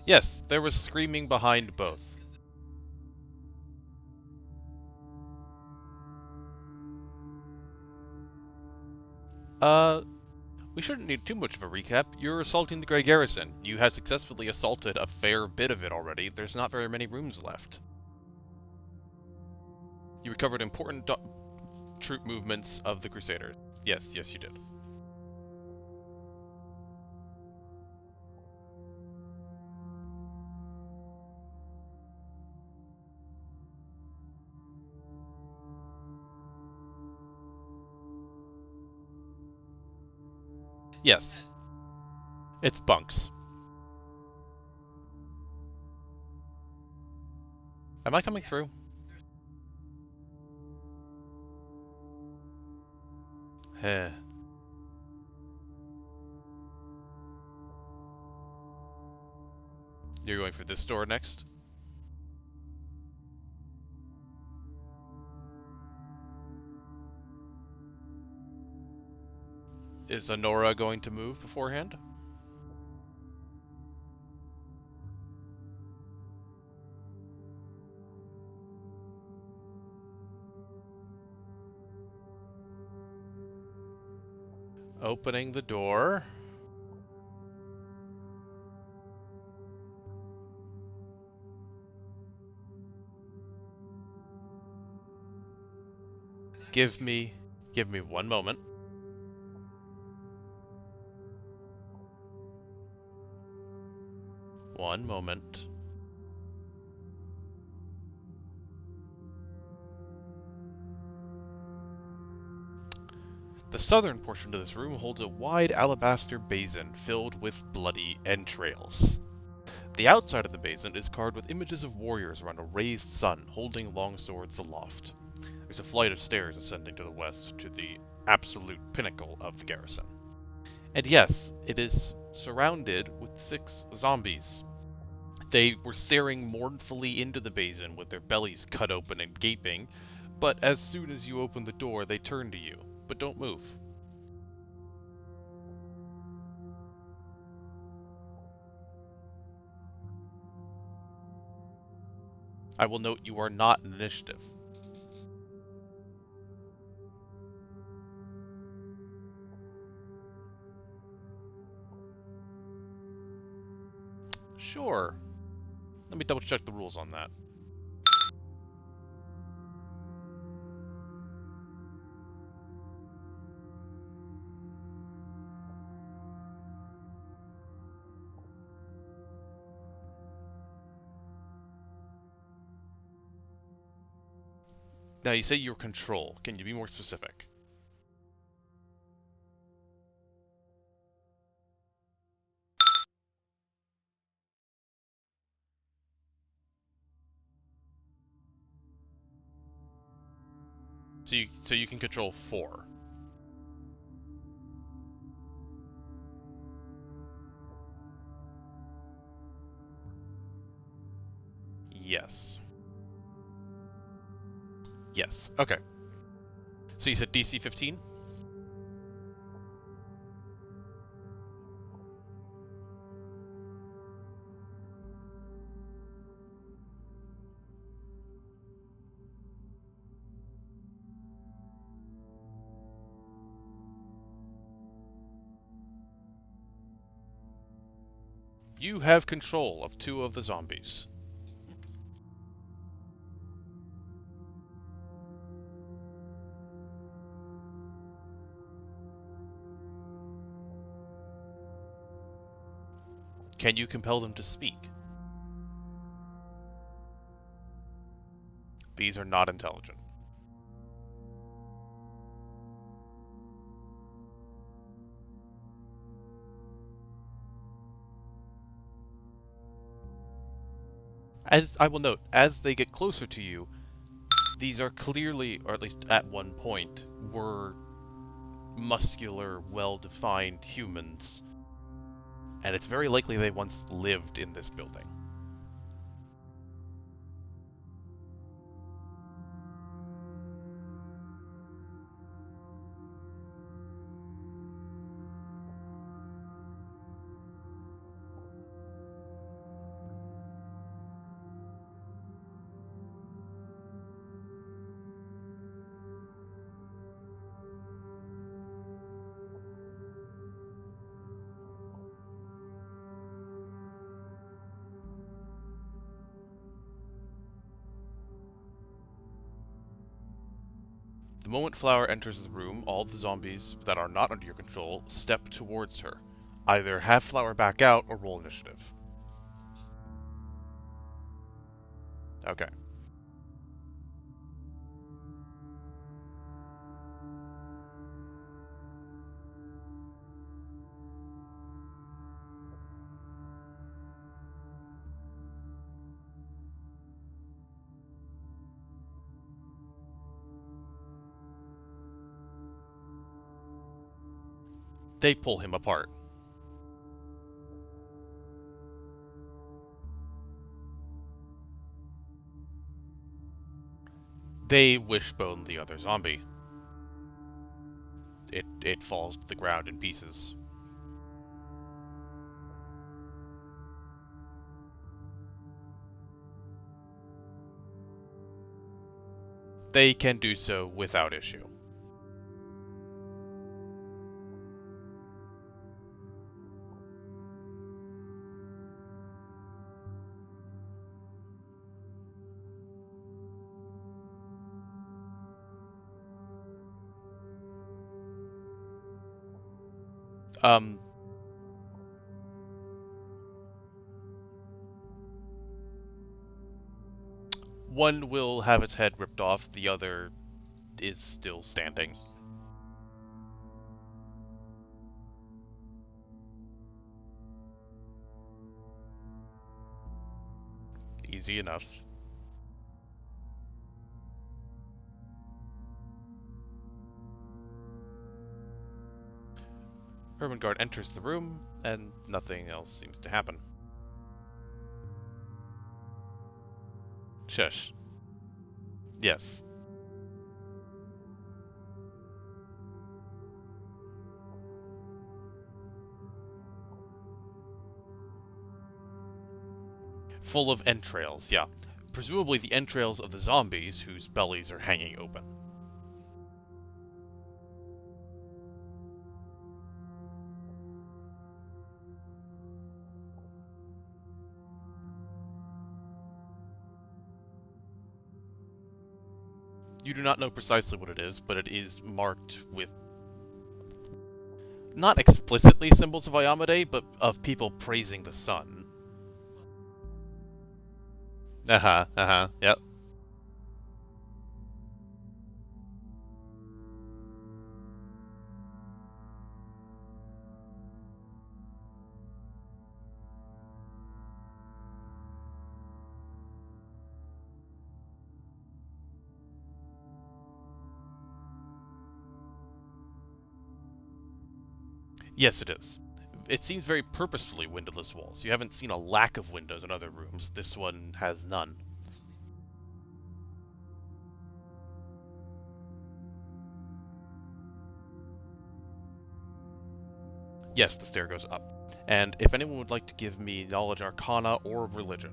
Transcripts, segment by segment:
Yes, there was screaming behind both. Uh, we shouldn't need too much of a recap. You're assaulting the Grey Garrison. You have successfully assaulted a fair bit of it already. There's not very many rooms left. You recovered important troop movements of the Crusaders. Yes, yes, you did. Yes, it's bunks. Am I coming through? Heh. You're going for this door next? Is Honora going to move beforehand? Opening the door. Give me, give me one moment. One moment. The southern portion of this room holds a wide alabaster basin filled with bloody entrails. The outside of the basin is carved with images of warriors around a raised sun holding long swords aloft. There's a flight of stairs ascending to the west to the absolute pinnacle of the garrison. And yes, it is surrounded with 6 zombies. They were staring mournfully into the basin with their bellies cut open and gaping, but as soon as you open the door, they turn to you. But don't move. I will note you are not in initiative. Sure. Let me double check the rules on that. Now you say your control. Can you be more specific? So you can control 4. Yes. Yes. Okay. So you said DC 15? You have control of 2 of the zombies. Can you compel them to speak? These are not intelligent. As I will note, as they get closer to you, these are clearly, or at least at one point, were muscular, well-defined humans, and it's very likely they once lived in this building. The moment Flower enters the room, all the zombies that are not under your control step towards her. Either have Flower back out or roll initiative. Okay. They pull him apart. They wishbone the other zombie. It falls to the ground in pieces. They can do so without issue. Um, One will have its head ripped off, the other is still standing. Easy enough. Ermengarde enters the room, and nothing else seems to happen. Shush. Yes. Full of entrails, yeah. Presumably the entrails of the zombies whose bellies are hanging open. You do not know precisely what it is, but it is marked with not explicitly symbols of Iamade, but of people praising the sun. Yep. Yes, it is. It seems very purposefully windowless walls. You haven't seen a lack of windows in other rooms. This one has none. Yes, the stair goes up. And if anyone would like to give me knowledge arcana or religion.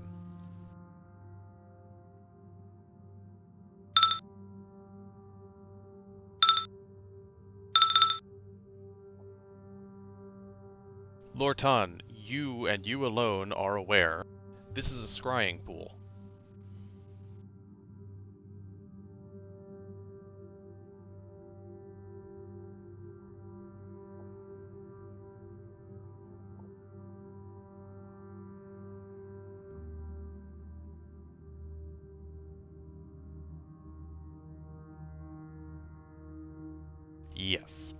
Lortan, you and you alone are aware. This is a scrying pool. Yes.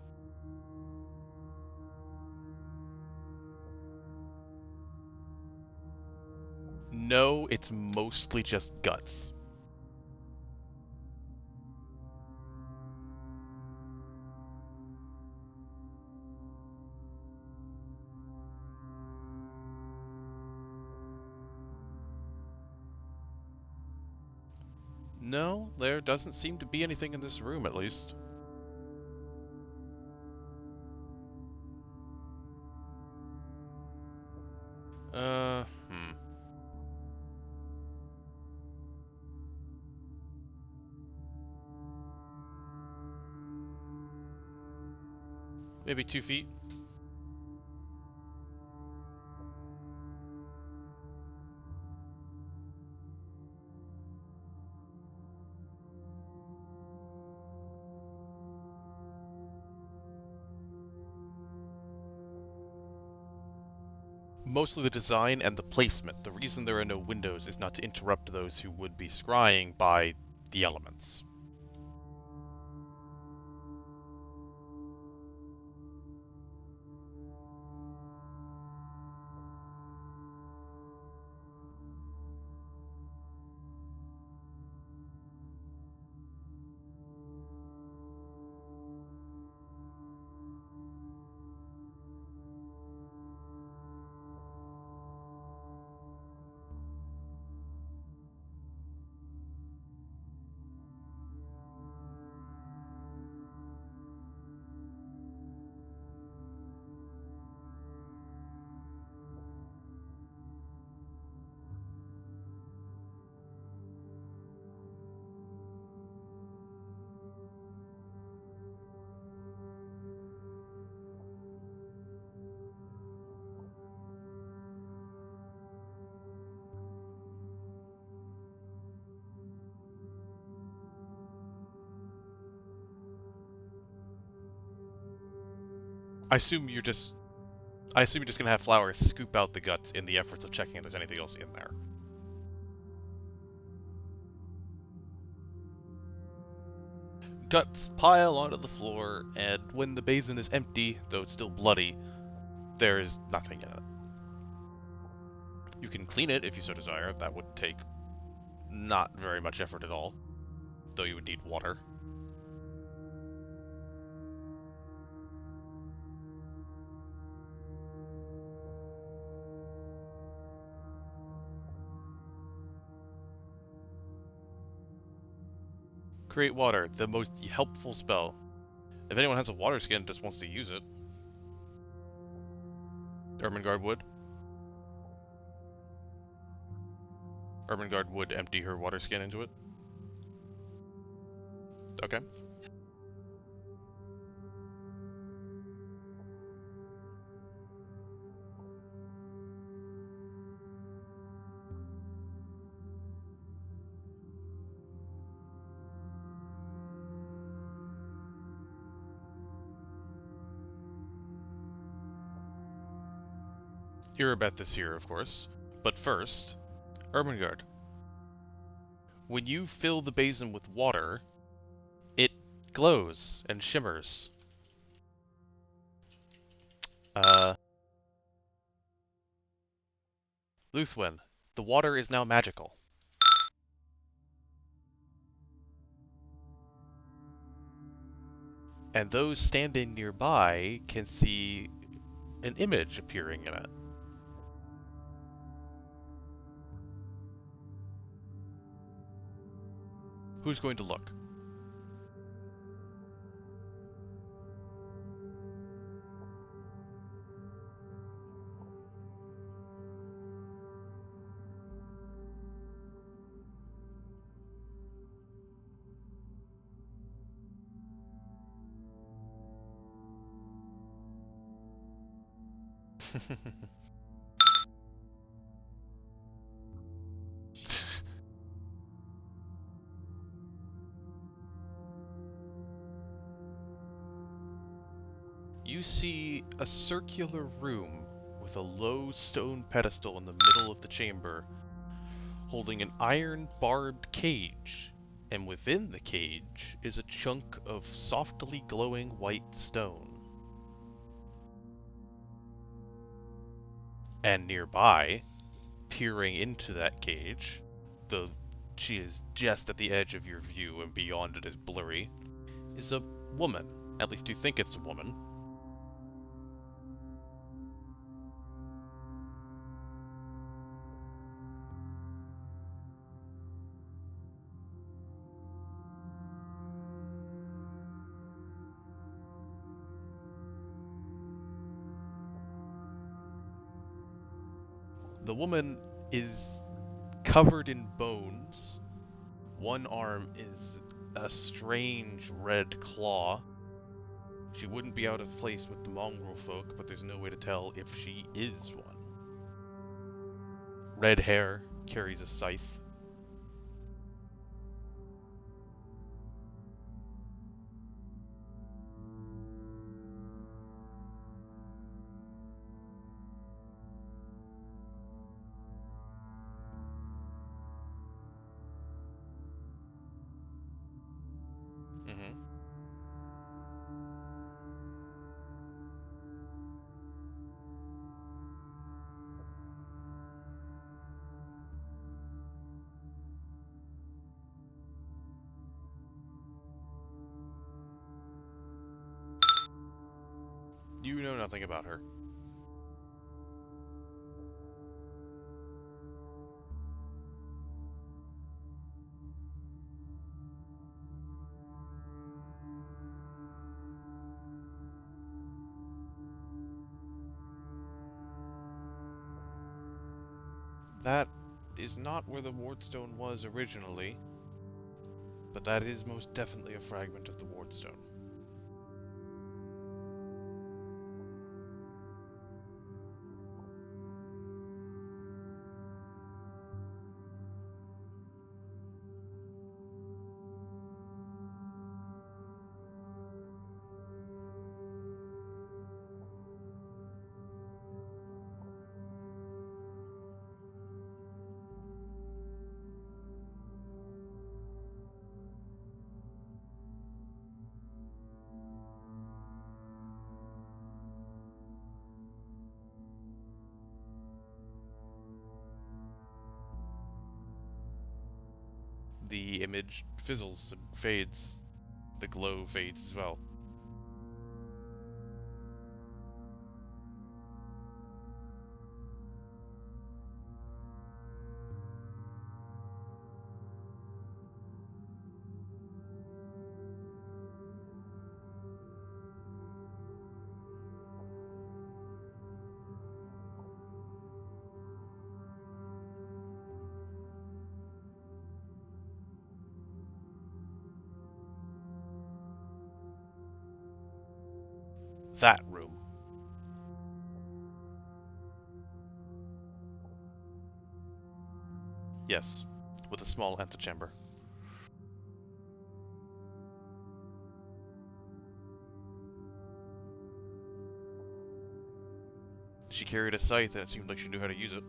No, it's mostly just guts. No, there doesn't seem to be anything in this room, at least. Uh, hmm. Maybe 2 feet? Mostly the design and the placement. The reason there are no windows is not to interrupt those who would be scrying by the elements. I assume you're just I assume you're just gonna have Flowers scoop out the guts in the efforts of checking if there's anything else in there. Guts pile onto the floor, and when the basin is empty, though it's still bloody, there is nothing in it. You can clean it if you so desire. That would take not very much effort at all, though you would need water. Create water, the most helpful spell. If anyone has a water skin and just wants to use it, Ermengarde would. Ermengarde would empty her water skin into it. Okay. Irabeth is here, of course. But first, Ermengarde. When you fill the basin with water, it glows and shimmers. Uh, Luthwen, the water is now magical. And those standing nearby can see an image appearing in it. Who's going to look? You see a circular room with a low stone pedestal in the middle of the chamber, holding an iron barbed cage, and within the cage is a chunk of softly glowing white stone. And nearby, peering into that cage, though she is just at the edge of your view and beyond it is blurry, is a woman. At least you think it's a woman. The woman is covered in bones. One arm is a strange red claw. She wouldn't be out of place with the mongrel folk, but there's no way to tell if she is one. Red hair, carries a scythe. You know nothing about her. That is not where the wardstone was originally, but that is most definitely a fragment of the wardstone. The image fizzles and fades. The glow fades as well. That room. Yes, with a small antechamber. She carried a scythe and it seemed like she knew how to use it.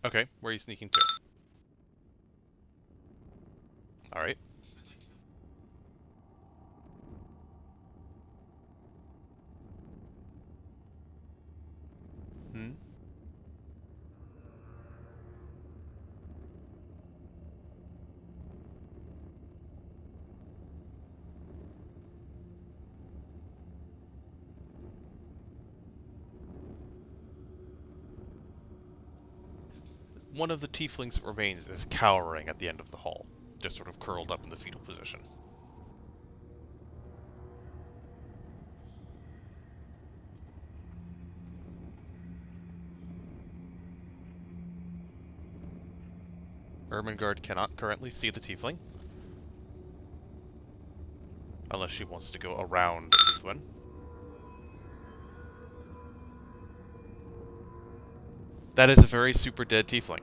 Okay, where are you sneaking to? Alright. Hmm? One of the tieflings that remains is cowering at the end of the hall, just sort of curled up in the fetal position. Ermengarde cannot currently see the tiefling, unless she wants to go around Ruthven. That is a very super dead tiefling.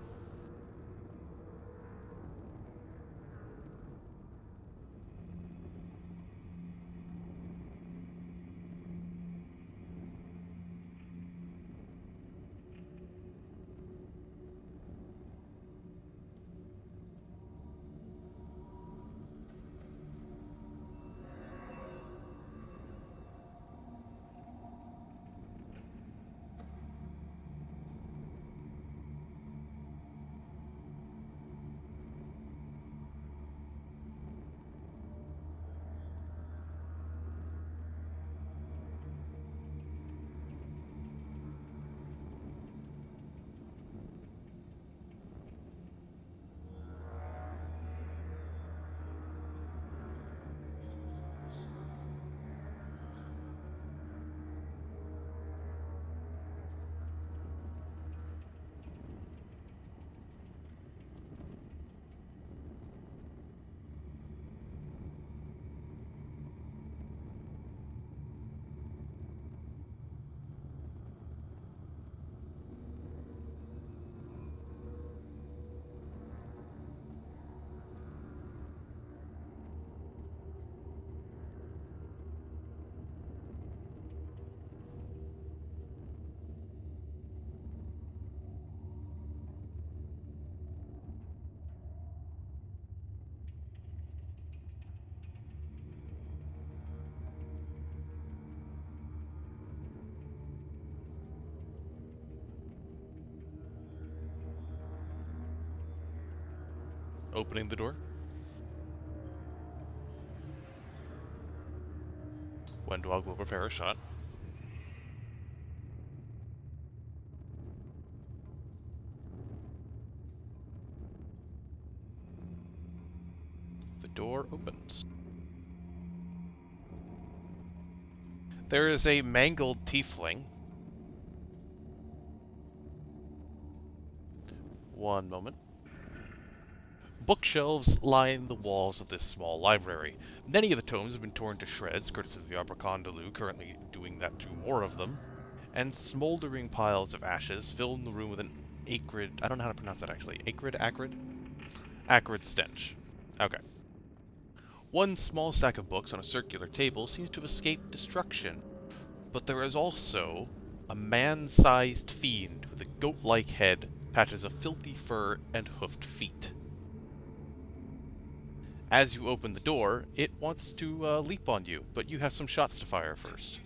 Opening the door. Wendwog will prepare a shot. The door opens. There is a mangled tiefling. One moment. Bookshelves line the walls of this small library. Many of the tomes have been torn to shreds, courtesy of the Abracondaloo, currently doing that to more of them. And smoldering piles of ashes fill the room with an acrid... I don't know how to pronounce that actually. Acrid? Acrid stench. Okay. One small stack of books on a circular table seems to have escaped destruction. But there is also a man-sized fiend with a goat-like head, patches of filthy fur, and hoofed feet. As you open the door, it wants to leap on you, but you have some shots to fire first.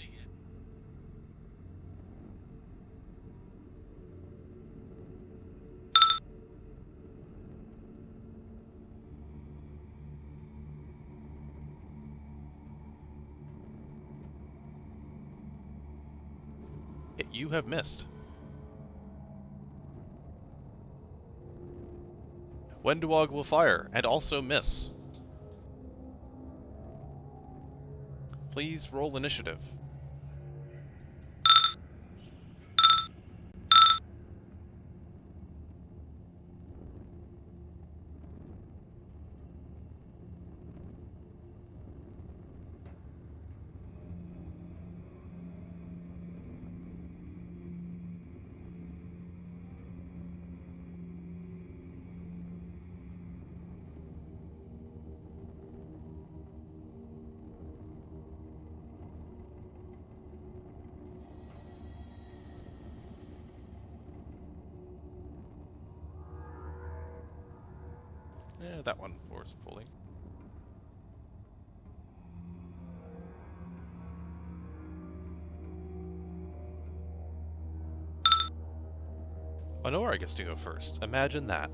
You have missed. Wendwog will fire, and also miss. Please roll initiative. That one was pulling. Honora gets to go first. Imagine that.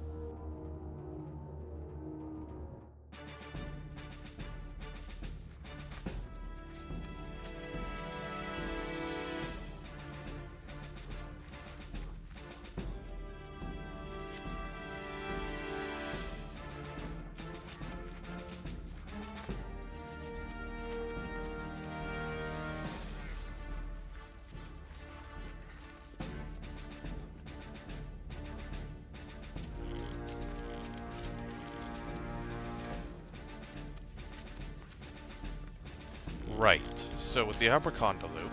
Right, so with the Abracondaloo,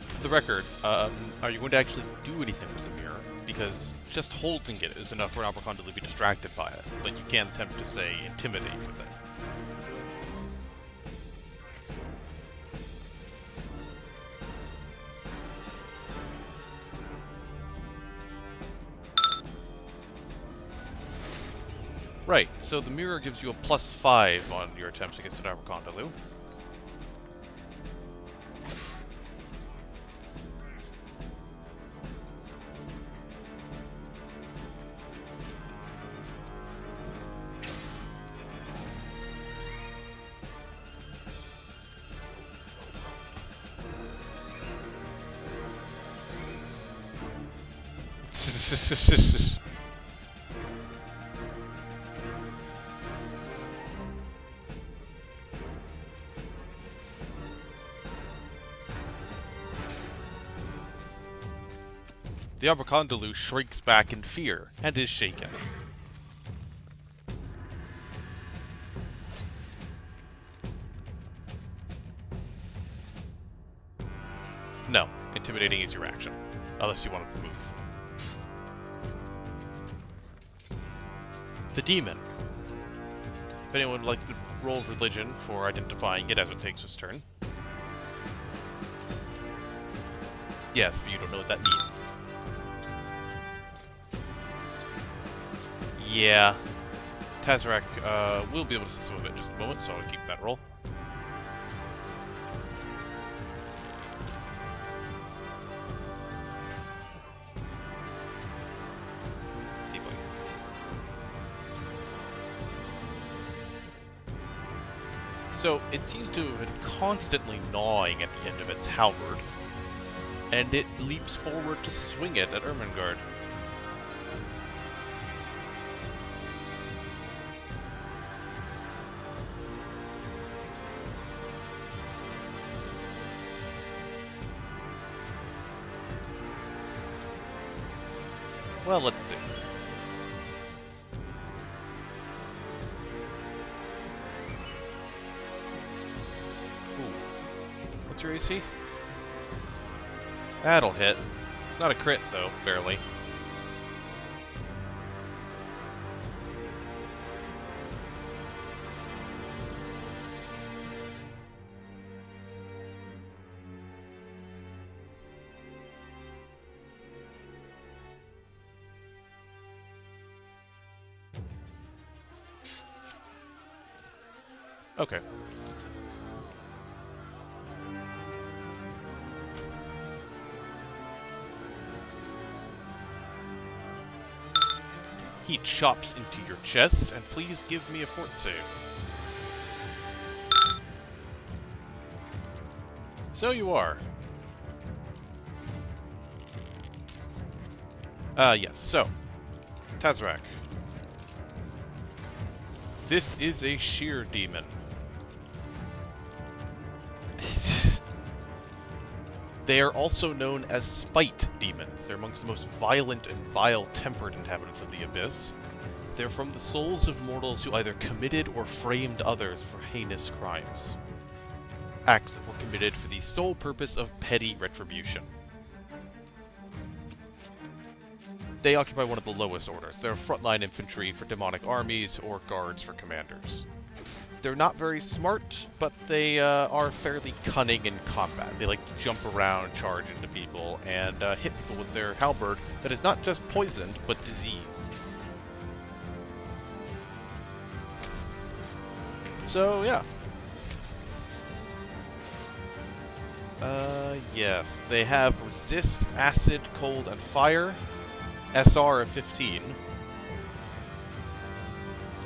for the record, are you going to actually do anything with the mirror? Because just holding it is enough for an Abracondaloo to be distracted by it, but you can't attempt to, say, intimidate with it. Right, so the mirror gives you a +5 on your attempts against an Abracondaloo. The Abracondaloo shrinks back in fear and is shaken. No, intimidating is your action, unless you want to move. The demon. If anyone would like to roll religion for identifying it as it takes its turn. Yes, but you don't know what that means. Yeah. Tazrak will be able to see some of it in just a moment, so I'll keep that roll. So it seems to have been constantly gnawing at the end of its halberd, and it leaps forward to swing it at Ermengarde. Well, let's see. Ooh. What's your AC? That'll hit. It's not a crit, though, barely. Okay. He chops into your chest, and please give me a fort save. So you are. Yes, so. Tazrak. This is a sheer demon. They are also known as spite demons. They're amongst the most violent and vile-tempered inhabitants of the Abyss. They're from the souls of mortals who either committed or framed others for heinous crimes. Acts that were committed for the sole purpose of petty retribution. They occupy one of the lowest orders. They're frontline infantry for demonic armies or guards for commanders. They're not very smart, but they are fairly cunning in combat. They like to jump around, charge into people, and hit people with their halberd that is not just poisoned, but diseased. So, yeah. Yes. They have resist, acid, cold, and fire. SR of 15.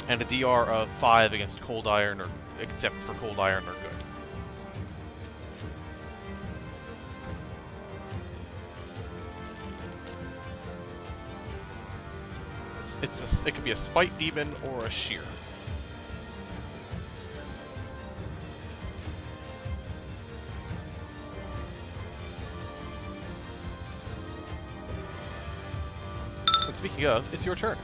And a DR of 5 against cold iron, or except for cold iron, are good. It could be a spite demon or a shear. And speaking of, it's your turn.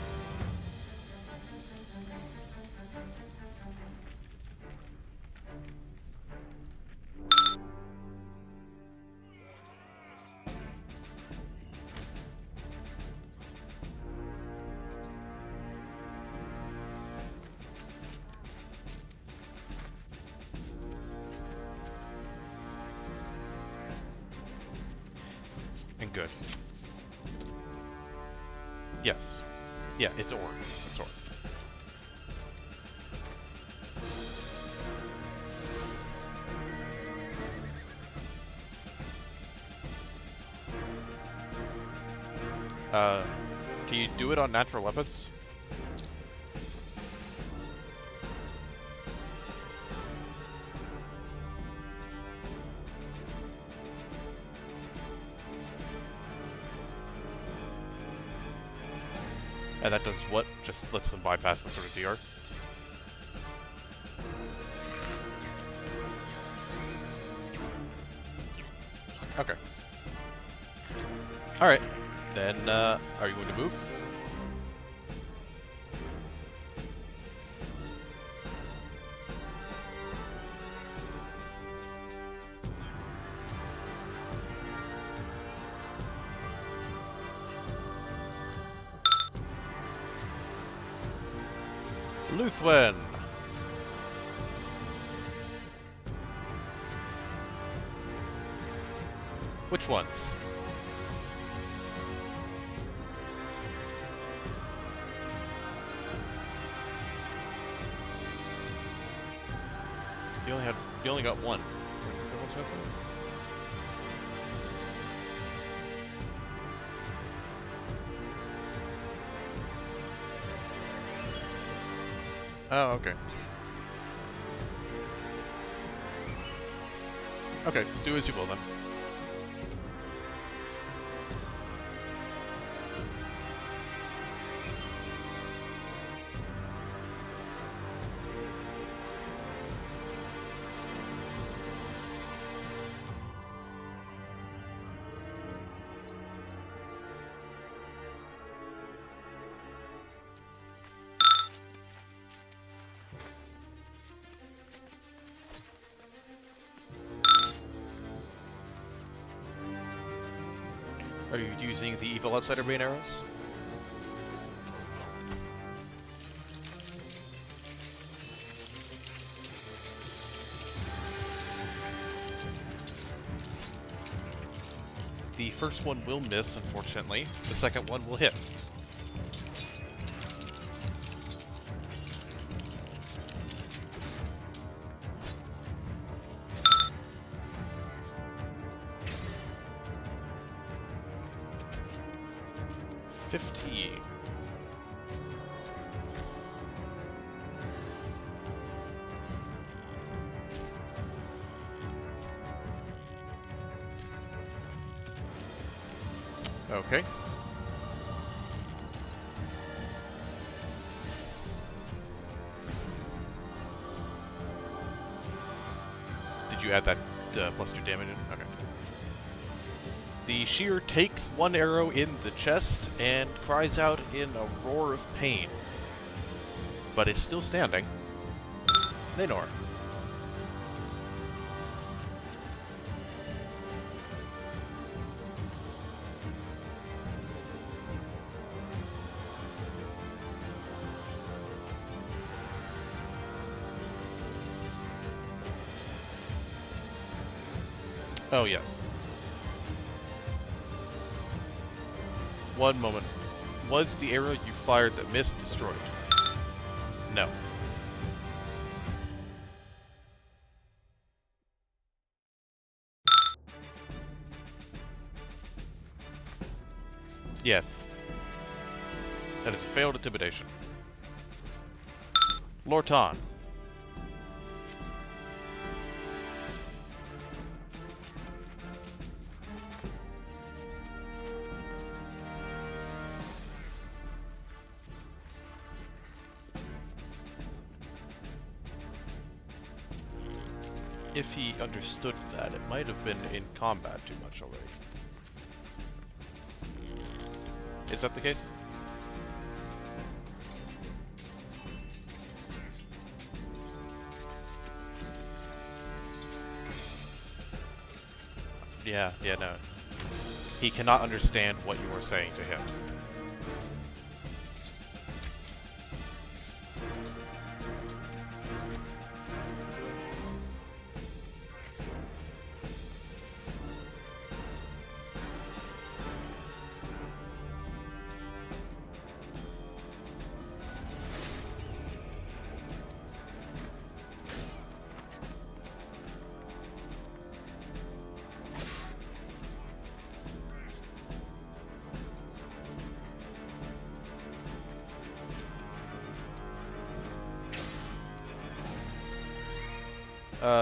And good. Yes. Yeah, it's Orc. It's Orc. Can you do it on natural weapons? And that does what? Just lets them bypass the sort of DR? Okay. Alright. Then, are you going to move? Luthwen! Which ones? You only got one. Oh, okay. Okay, do as you will then. Are you using the Evil Outsider Bane arrows? The first one will miss, unfortunately. The second one will hit. Okay. Did you add that +2 damage in? Okay. The shear takes one arrow in the chest and cries out in a roar of pain. But is still standing. Nenor. Oh, yes. One moment. Was the arrow you fired that missed destroyed? No. Yes. That is a failed intimidation. Lortan. If he understood that, it might have been in combat too much already. Is that the case? Yeah, no. He cannot understand what you are saying to him.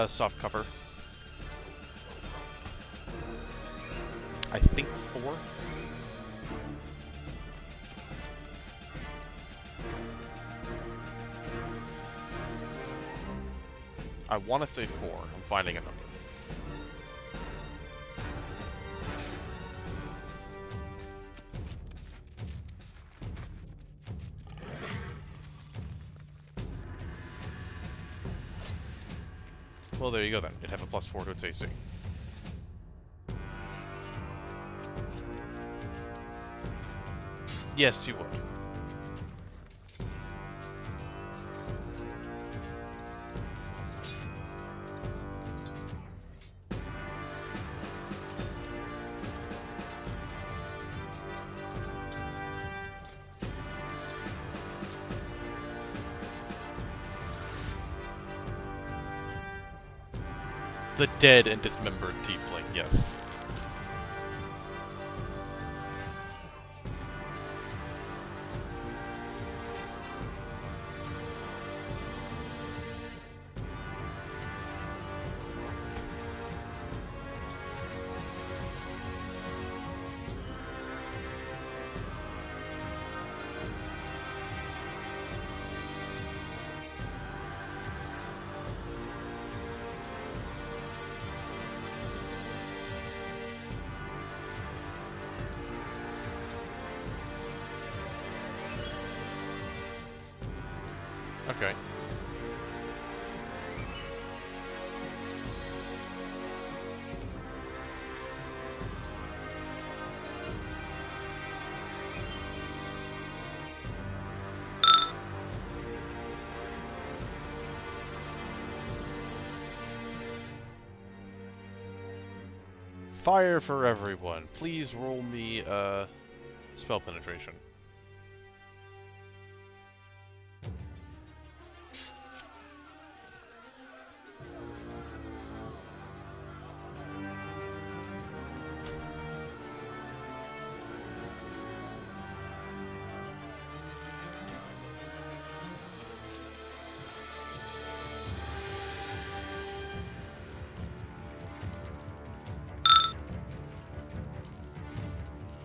Soft cover. I think 4. I want to say 4. I'm finding a number. Well, there you go then. It'd have a +4 to its AC. Yes, you would. The dead and dismembered tiefling, yes. Okay. Fire for everyone. Please roll me, spell penetration.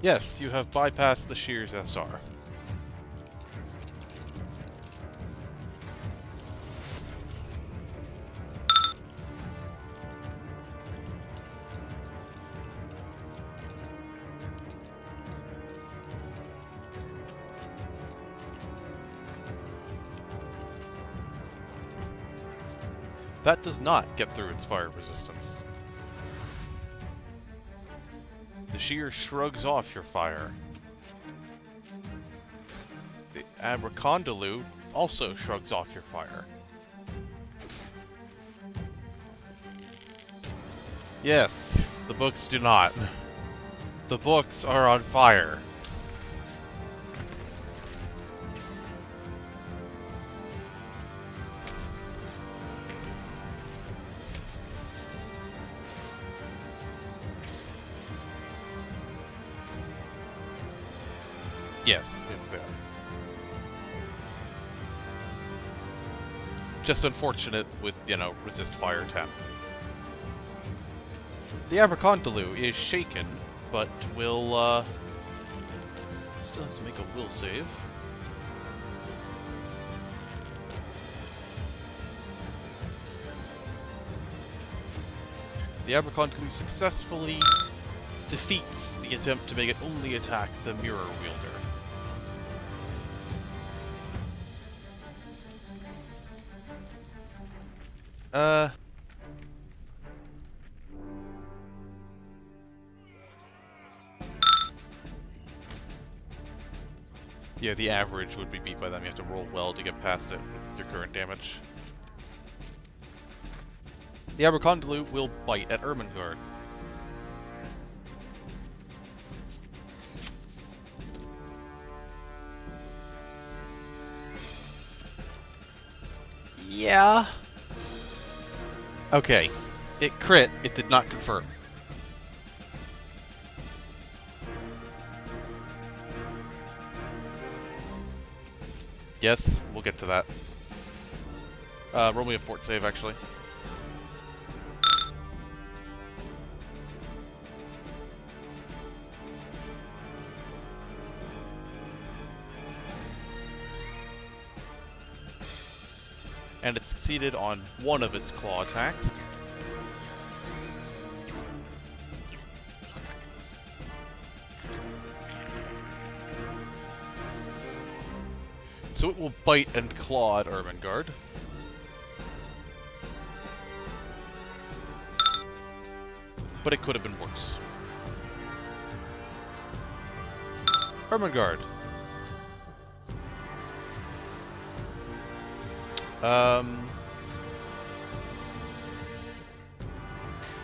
Yes, you have bypassed the Shears SR. That does not get through its fire resistance. The Shear shrugs off your fire. The Abracondolu also shrugs off your fire. Yes, the books do not. The books are on fire. Yes, they are. Just unfortunate with, resist fire temp. The Abracondolu is shaken, but will, still has to make a will save. The Abracondolu successfully defeats the attempt to make it only attack the mirror wielder. Yeah, the average would be beat by them. You have to roll well to get past it with your current damage. The Abracondolu will bite at Ermengarde. Yeah. Okay. It crit, it did not confirm. Yes, we'll get to that. Roll me a fort save, actually. And it succeeded on one of its claw attacks. So it will bite and claw at Ermengarde. But it could have been worse. Ermengarde.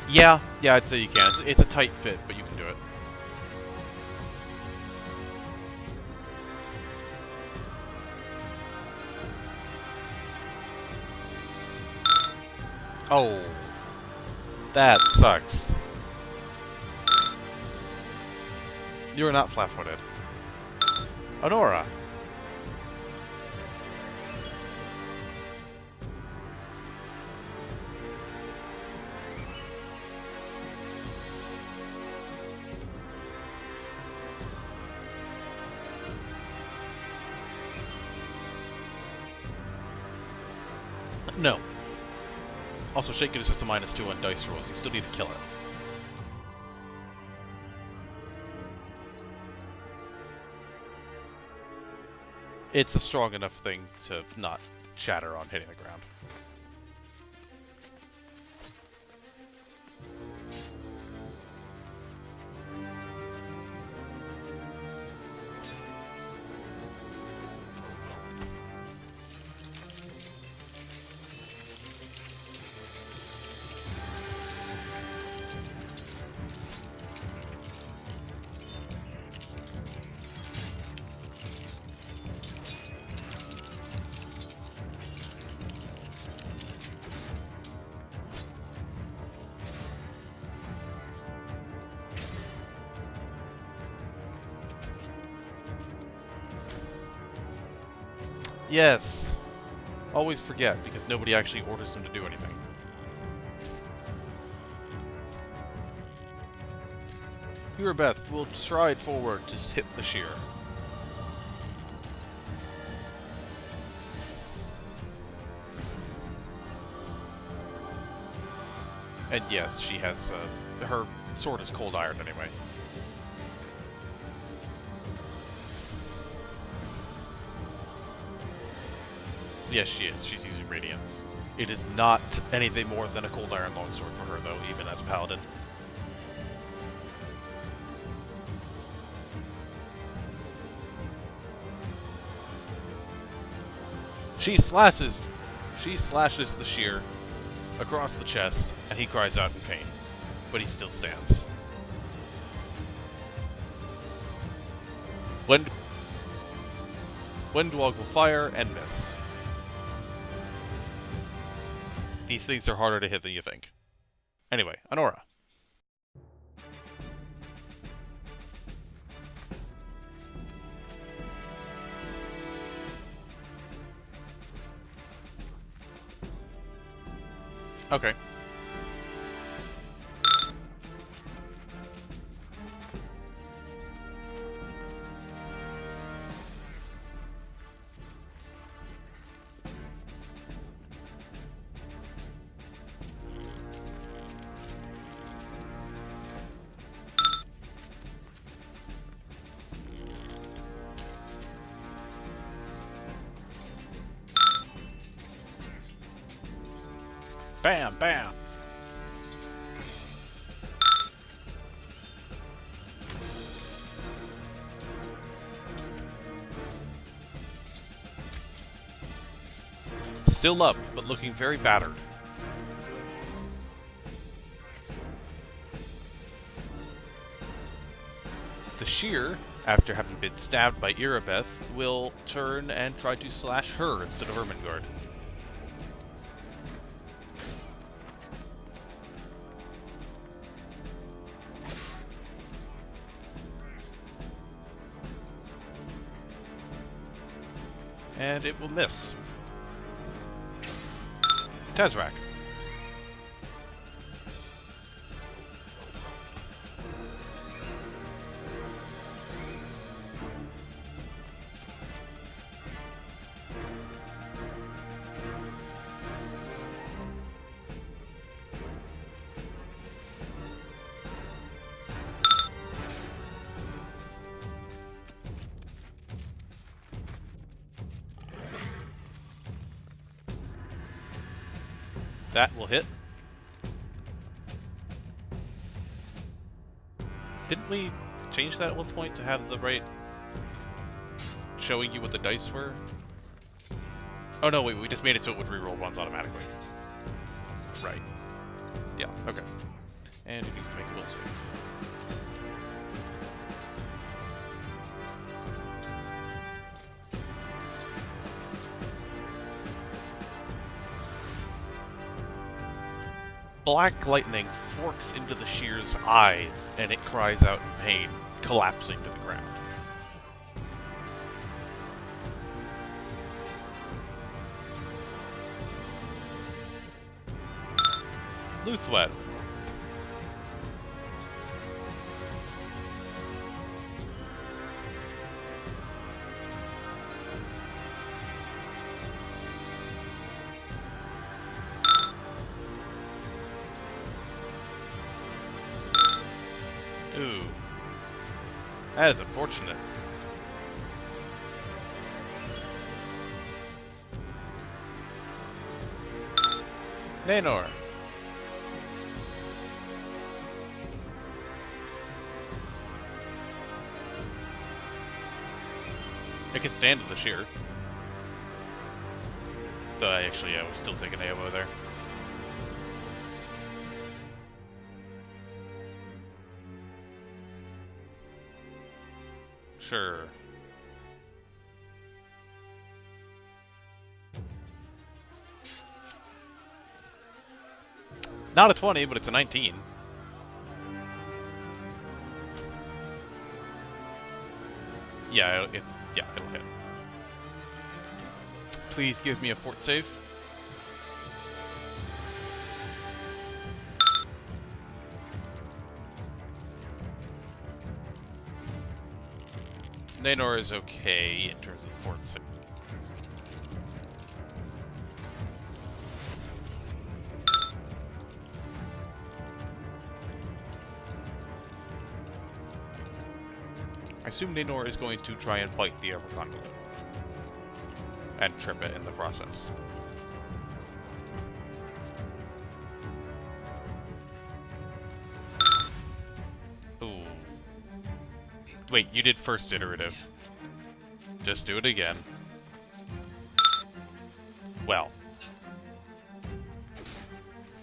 Yeah, I'd say you can. It's a tight fit, but you can do it. Oh, that sucks. You are not flat-footed. Honora. No. Also, Shaken is just a -2 on dice rolls. You still need to kill it. It's a strong enough thing to not shatter on hitting the ground. Yes! Always forget, because nobody actually orders them to do anything. Eurobeth will stride forward to hit the shear. And yes, she has, her sword is cold iron anyway. Yes, she is. She's using Radiance. It is not anything more than a cold iron longsword for her, though, even as Paladin. She slashes the shear across the chest, and he cries out in pain, but he still stands. Windwalk will fire and miss. These things are harder to hit than you think. Anyway, Honora. Okay. Bam, bam. Still up, but looking very battered. The shear, after having been stabbed by Irabeth, will turn and try to slash her instead of Ermengarde. And it will miss. Tazrak. That will hit. Didn't we change that at one point to have the right showing you what the dice were? Oh no, wait, we just made it so it would reroll ones automatically. Right. Yeah, okay. And it needs to make a will save. Black lightning forks into the shear's eyes, and it cries out in pain, collapsing to the ground. Luthwet. Ooh. That is unfortunate. Nanor. I can stand the shear. Though I was still taking AOO there. Sure. Not a 20, but it's a 19. Yeah, it'll hit. Please give me a fort save. Nanor is okay in terms of fort save. I assume Nanor is going to try and bite the Apotheosis and trip it in the process. Ooh. Wait, you did first iterative. Just do it again. Well.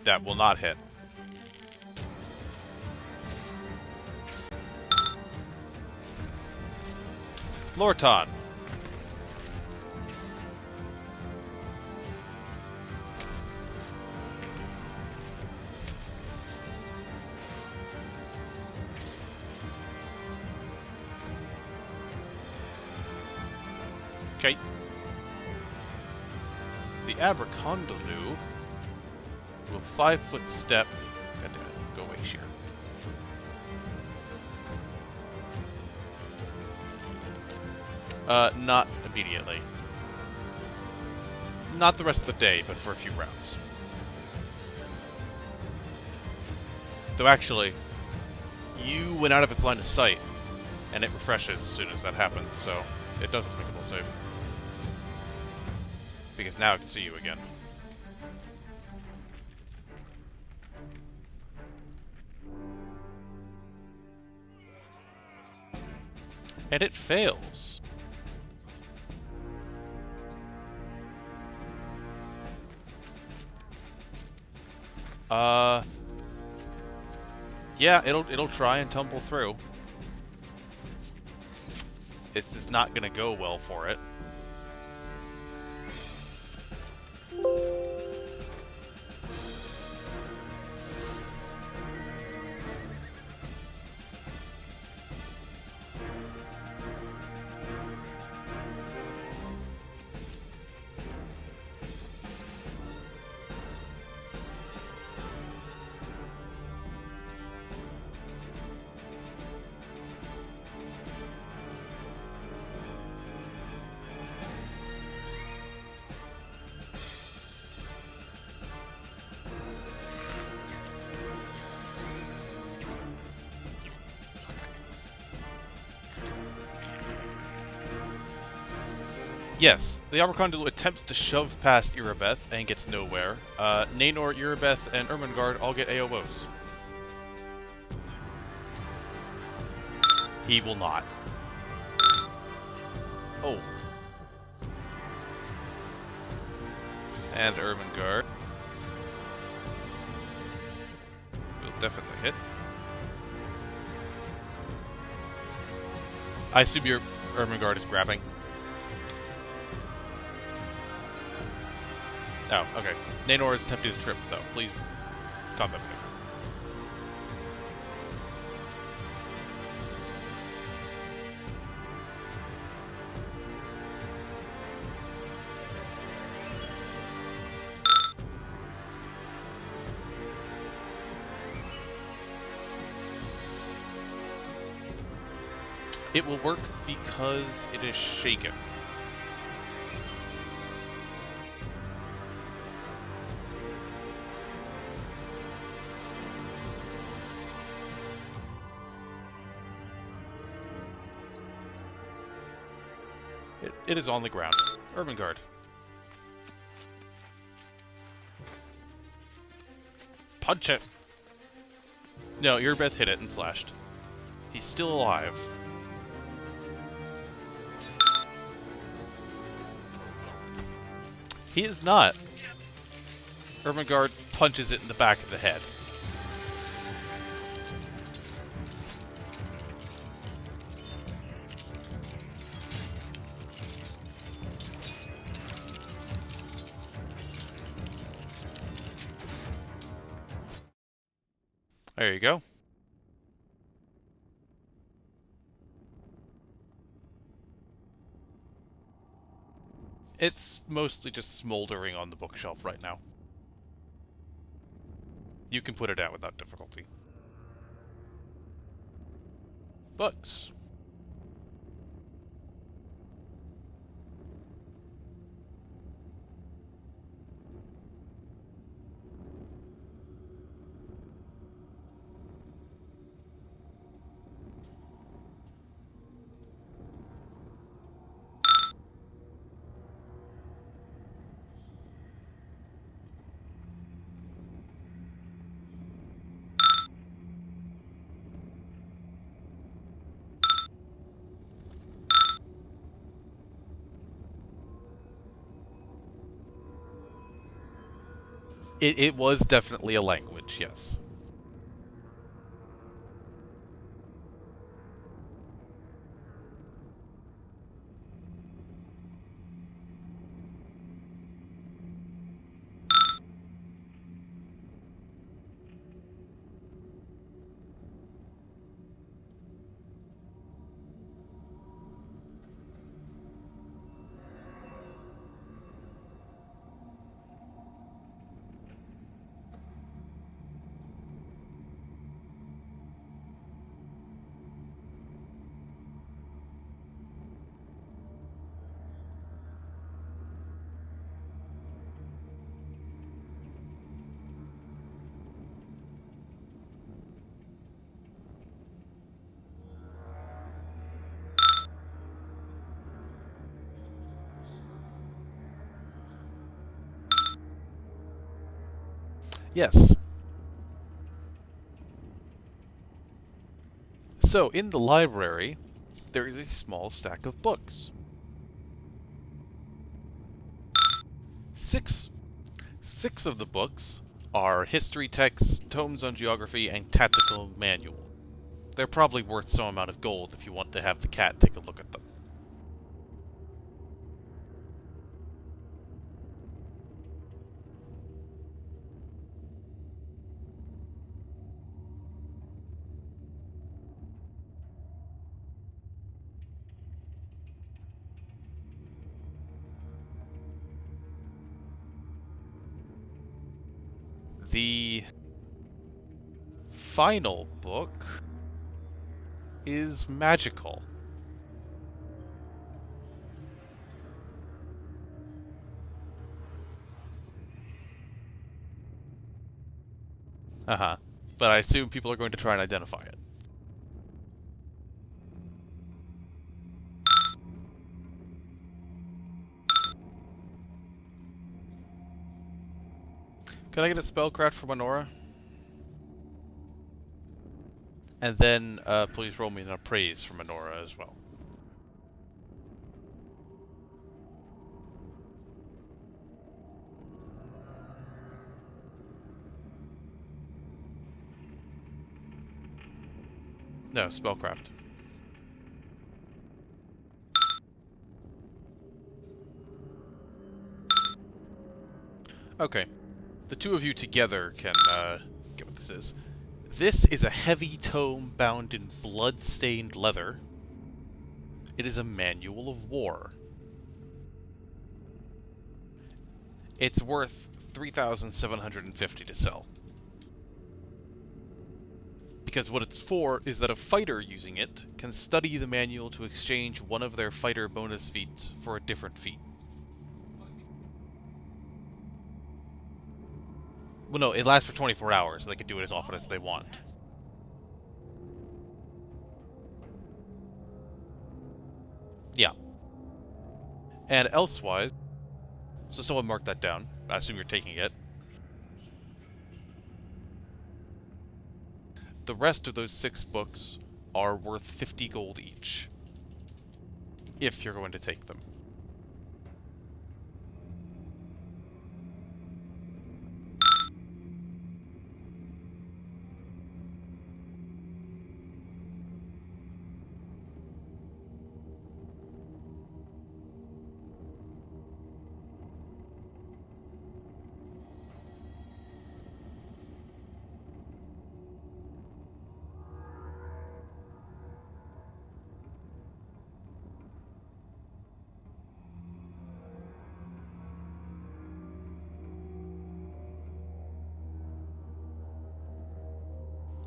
That will not hit. Lorton. Okay. The Abracondaloo will 5-foot step and go away sheer. Not immediately. Not the rest of the day, but for a few rounds. Though actually, you went out of its line of sight, and it refreshes as soon as that happens, so it doesn't make a full save. Because now it can see you again. And it fails. Yeah, it'll try and tumble through. This is not gonna go well for it. Yes, the Abercondalu attempts to shove past Irabeth and gets nowhere. Nanor, Irabeth, and Ermengarde all get AOOs. He will not. Oh. And Ermengarde will definitely hit. I assume your Ermengarde is grabbing. Oh, okay. Nanor is attempting to trip, though. Please, combat pick. It will work because it is shaken. It is on the ground. Ermengarde. Punch it! No, your breath hit it and slashed. He's still alive. He is not. Ermengarde punches it in the back of the head. There you go. It's mostly just smoldering on the bookshelf right now. You can put it out without difficulty. Books. It was definitely a language, yes. Yes. So, in the library, there is a small stack of books. Six of the books are history texts, tomes on geography, and tactical manual. They're probably worth some amount of gold if you want to have the cat take a look at them. The final book is magical. Uh-huh. But I assume people are going to try and identify it. Can I get a spellcraft from Honora? And then, please roll me an appraise from Honora as well. No, spellcraft. Okay. The two of you together can, get what this is. This is a heavy tome bound in blood-stained leather. It is a manual of war. It's worth 3,750 to sell. Because what it's for is that a fighter using it can study the manual to exchange one of their fighter bonus feats for a different feat. Well, no, it lasts for 24 hours, so they can do it as often as they want. Yeah. And elsewise, so someone mark that down. I assume you're taking it. The rest of those 6 books are worth 50 gold each, if you're going to take them.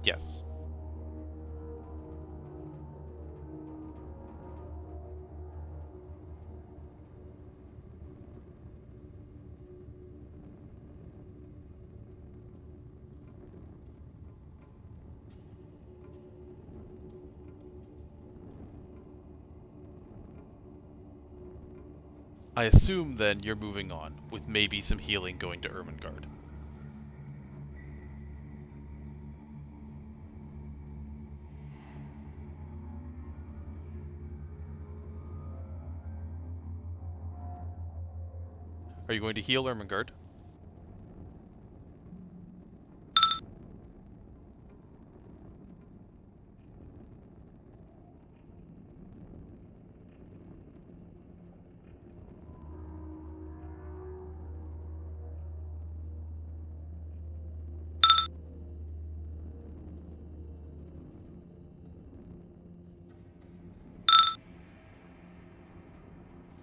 Yes. I assume then you're moving on, with maybe some healing going to Ermengarde. Are you going to heal Ermengarde?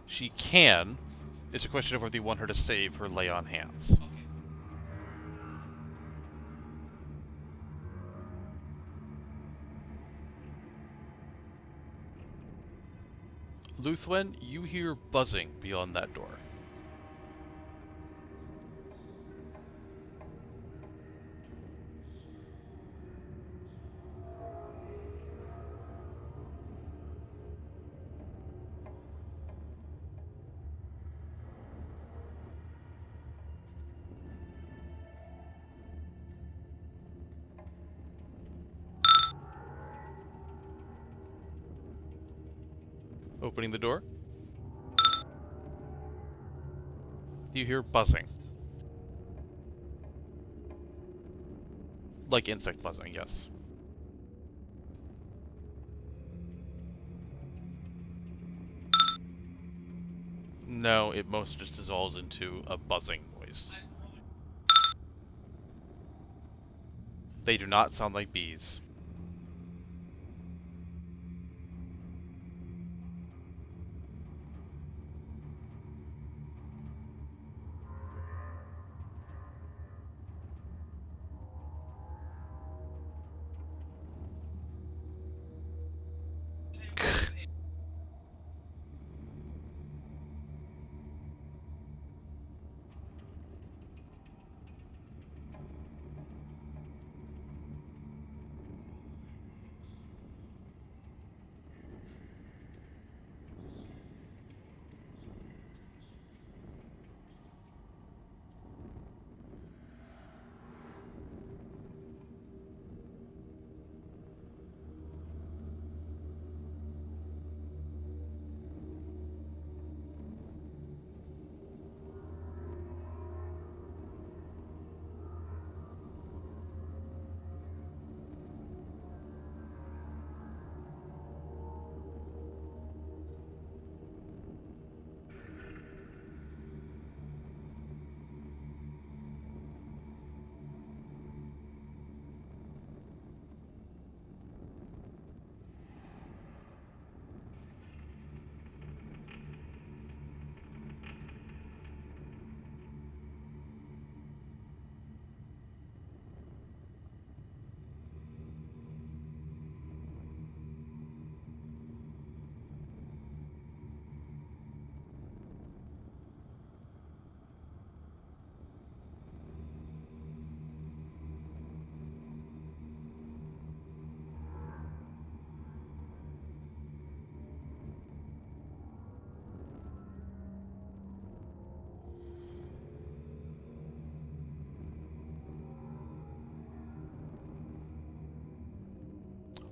She can. It's a question of whether you want her to save her lay on hands. Luthwen, you hear buzzing beyond that door. Opening the door. You hear buzzing. Like insect buzzing, yes. No, it most just dissolves into a buzzing noise. They do not sound like bees.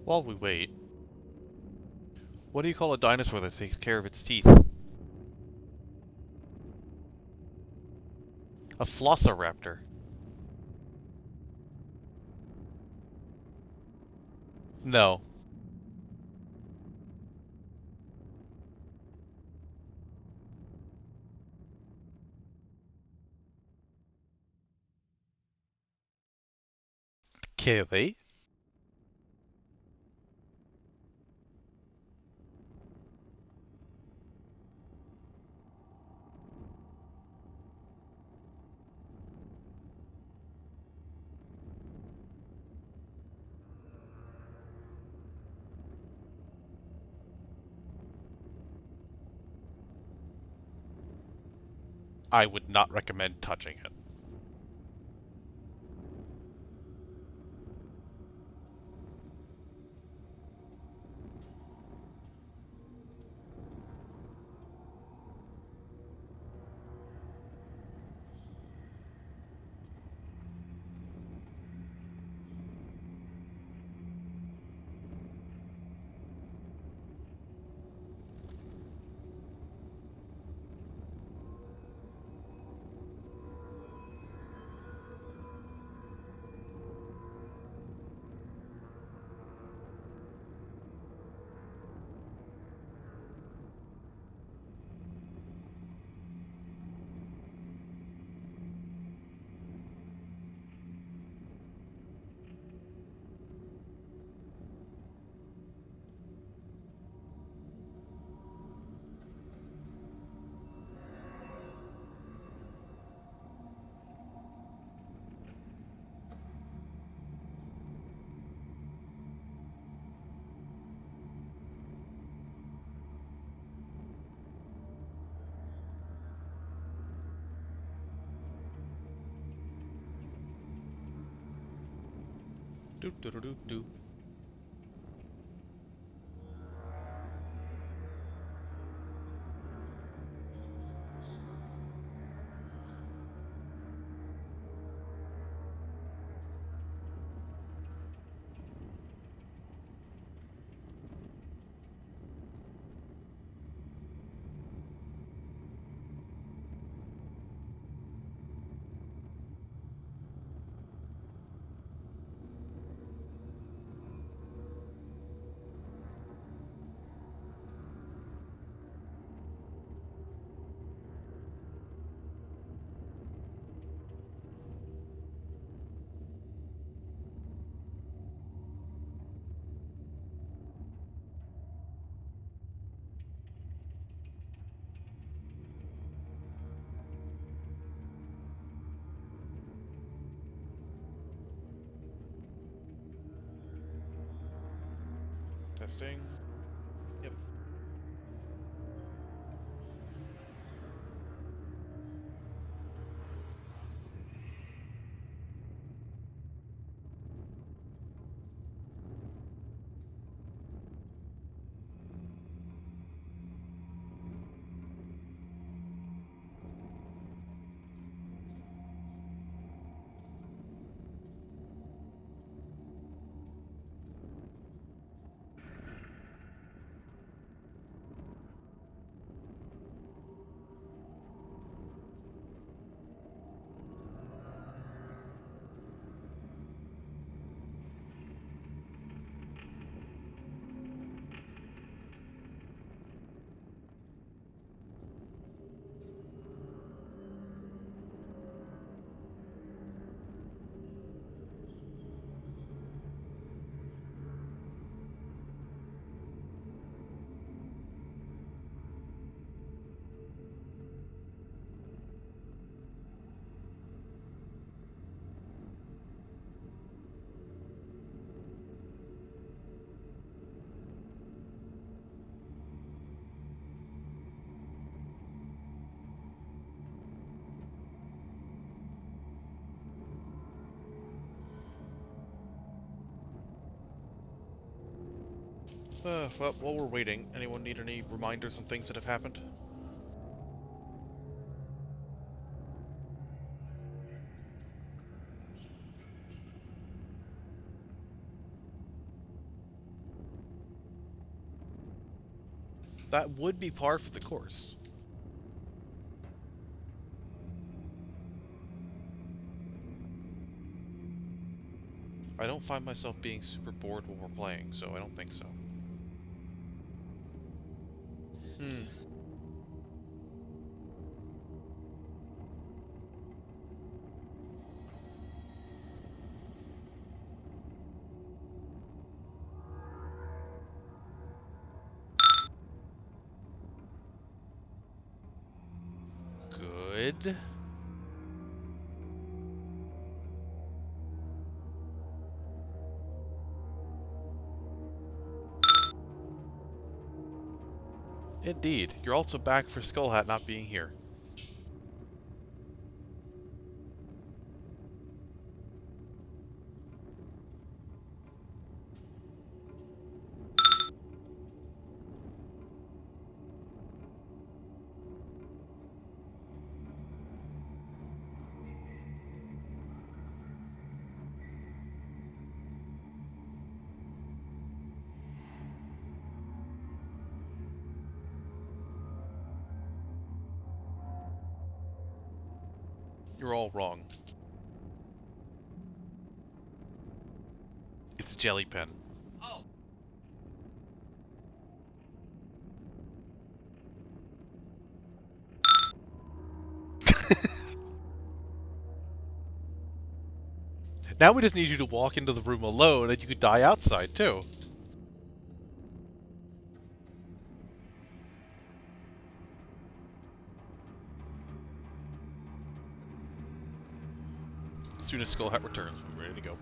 While we wait, what do you call a dinosaur that takes care of its teeth? A flossiraptor. No. Really? I would not recommend touching it. Do do do do do. Testing. Yep. Well, while we're waiting, anyone need any reminders on things that have happened? That would be par for the course. I don't find myself being super bored when we're playing, so I don't think so. Hmm. Good. Indeed. You're also back for Skull Hat not being here. You're all wrong. It's Jelly Pen. Oh. Now we just need you to walk into the room alone, and you could die outside, too. As soon as Skull Hat returns, we're ready to go.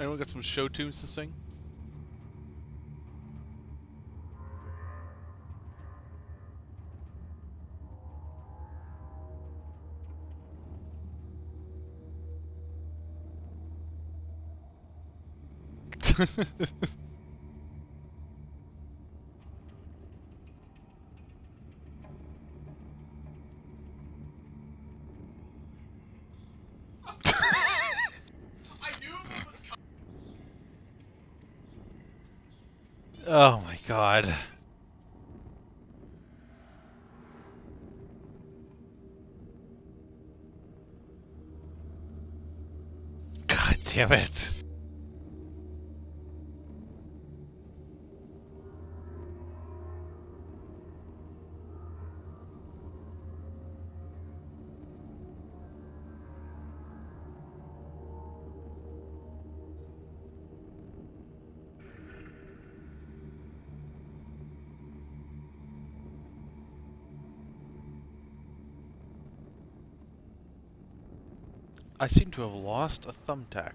Anyone got some show tunes to sing? I knew it was coming. Oh my god. God damn it. I seem to have lost a thumbtack.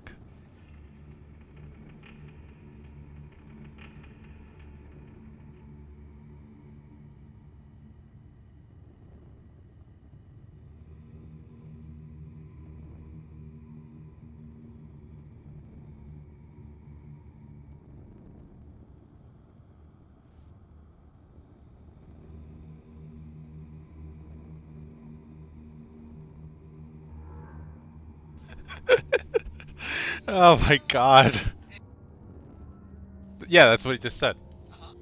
Oh my god. Yeah, that's what he just said. Uh-huh.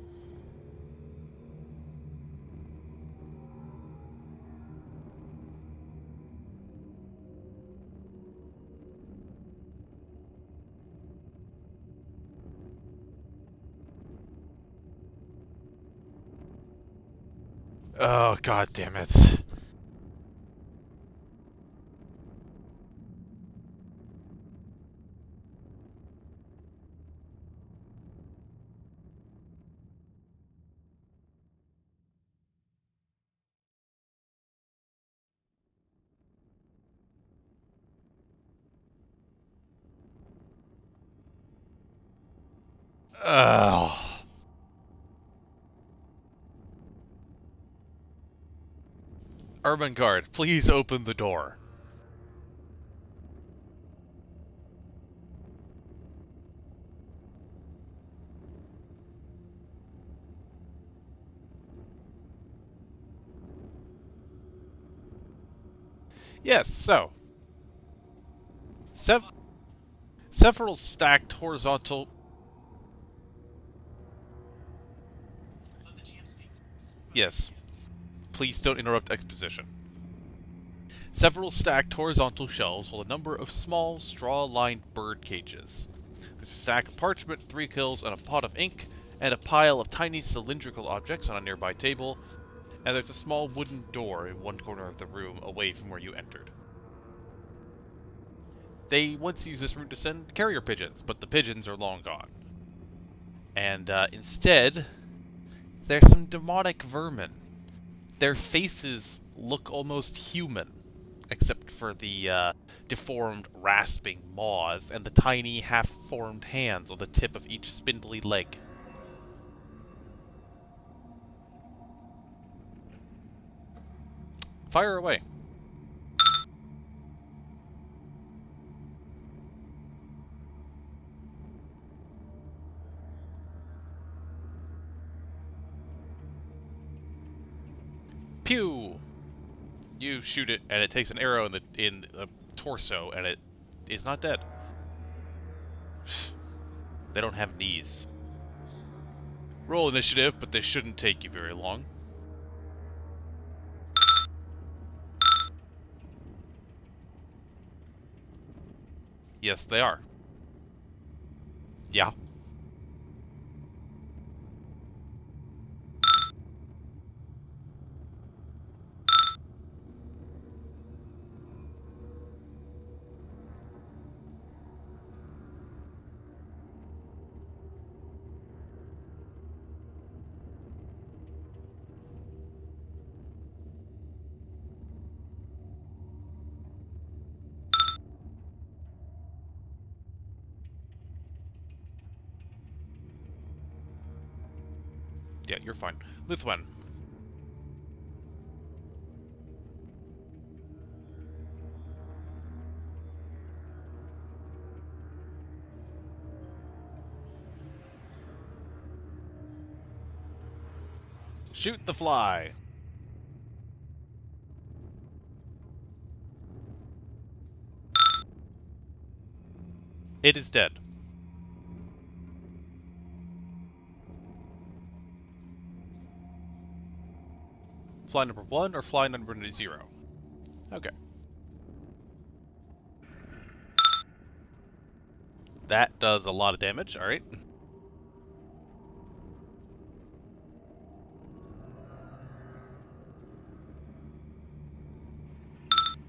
Oh, god damn it. Ugh. Ermengarde, please open the door. Yes, so. Sev several stacked horizontal. Let the GM speak. Yes, please don't interrupt exposition. Several stacked horizontal shelves hold a number of small, straw-lined bird cages. There's a stack of parchment, 3 kills, and a pot of ink, and a pile of tiny cylindrical objects on a nearby table, and there's a small wooden door in one corner of the room away from where you entered. They once used this room to send carrier pigeons, but the pigeons are long gone. And instead, there's some demonic vermin. Their faces look almost human, except for the deformed, rasping maws and the tiny, half-formed hands on the tip of each spindly leg. Fire away. Pew! You shoot it, and it takes an arrow in the torso, and it is not dead. They don't have knees. Roll initiative, but this shouldn't take you very long. Yes, they are. Yeah. Yeah, you're fine. Lithwen. Shoot the fly. It is dead. Fly number 1 or fly number 0? Okay. That does a lot of damage, alright.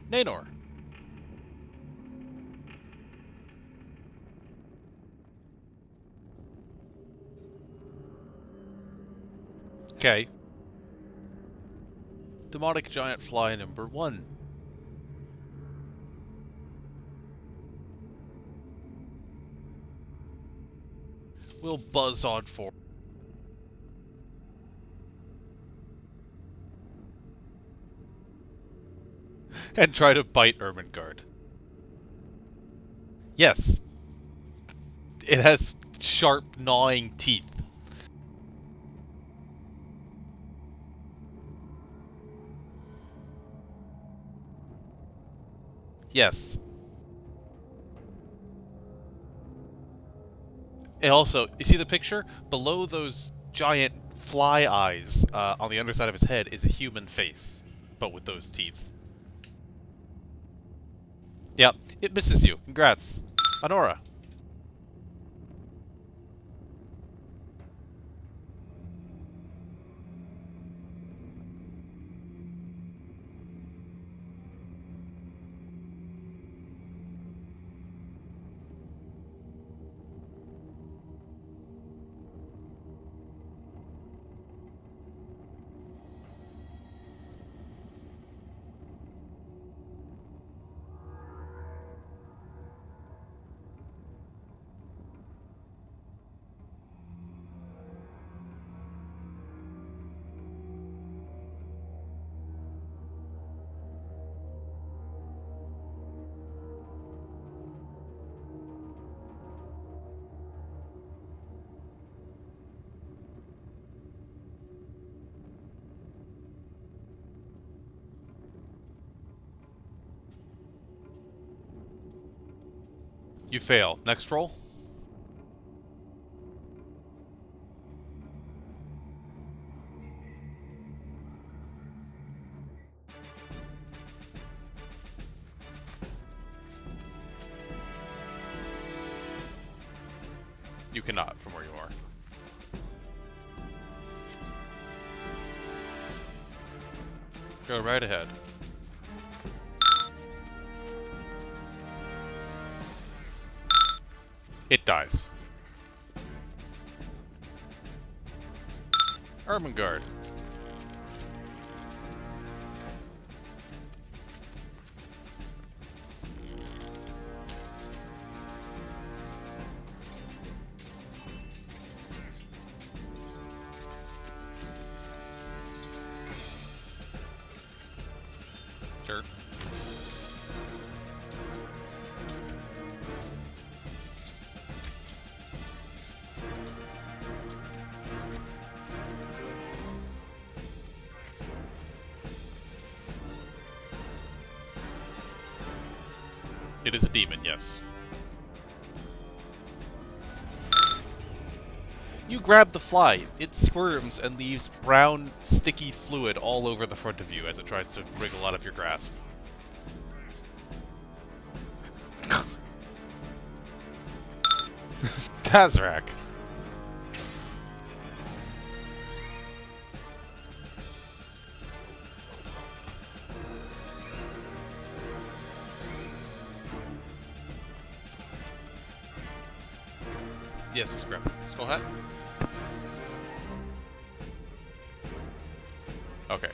Nanor. Okay. Demonic giant fly number 1. We'll buzz on forward. And try to bite Ermengarde. Yes. It has sharp, gnawing teeth. Yes. And also, you see the picture? Below those giant fly eyes on the underside of his head is a human face, but with those teeth. Yep, it misses you. Congrats. Honora. You fail. Next roll. You cannot from where you are. Go right ahead. It dies. Ermengarde. Sure. It is a demon, yes. You grab the fly. It squirms and leaves brown, sticky fluid all over the front of you as it tries to wriggle out of your grasp. Tazrak. Yes, just grab it. Skull hat? Okay.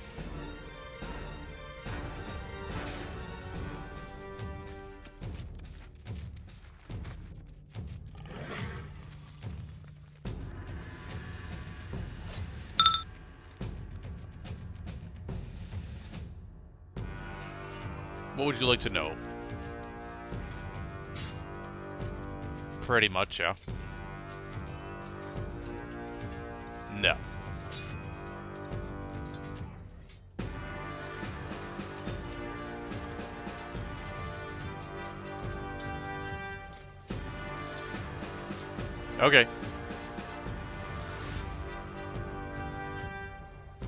What would you like to know? Pretty much, yeah. No. Okay.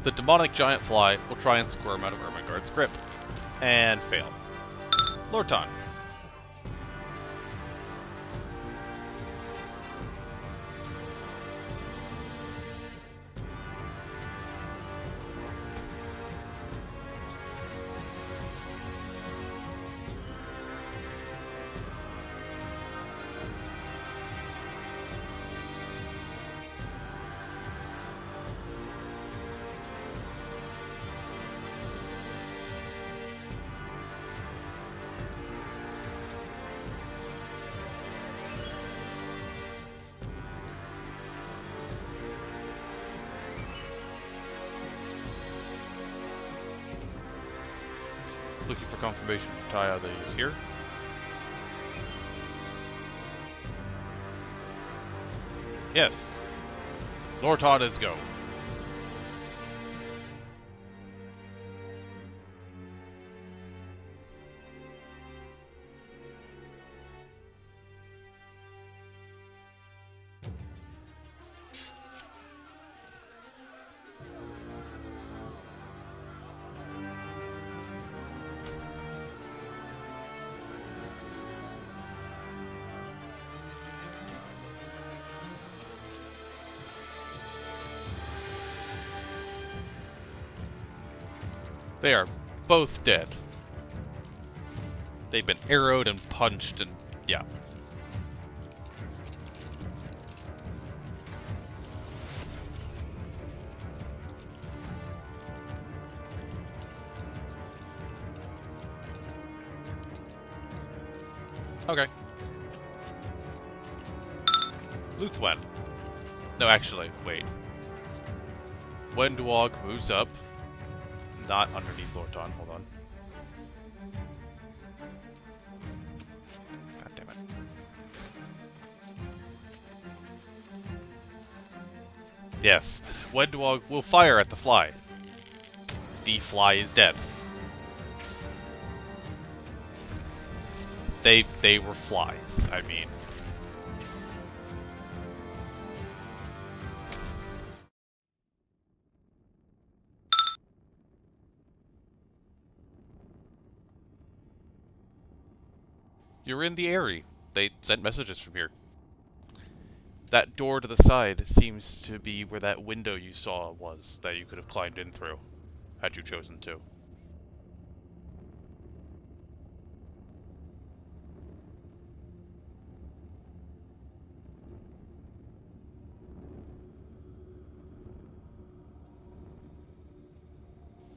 The demonic giant fly will try and squirm out of Ermengarde's grip. And fail. Lorton. Looking for confirmation from Taya that he is here. Yes. Lorton is go. They are both dead. They've been arrowed and punched and yeah. Okay. Luthwen. No, actually, wait. Wendwog moves up. Not underneath Lorton, hold on. God damn it. Yes, Wendwog will fire at the fly. The fly is dead. They were flies. I mean. You're in the Eyrie. They sent messages from here. That door to the side seems to be where that window you saw was that you could have climbed in through, had you chosen to.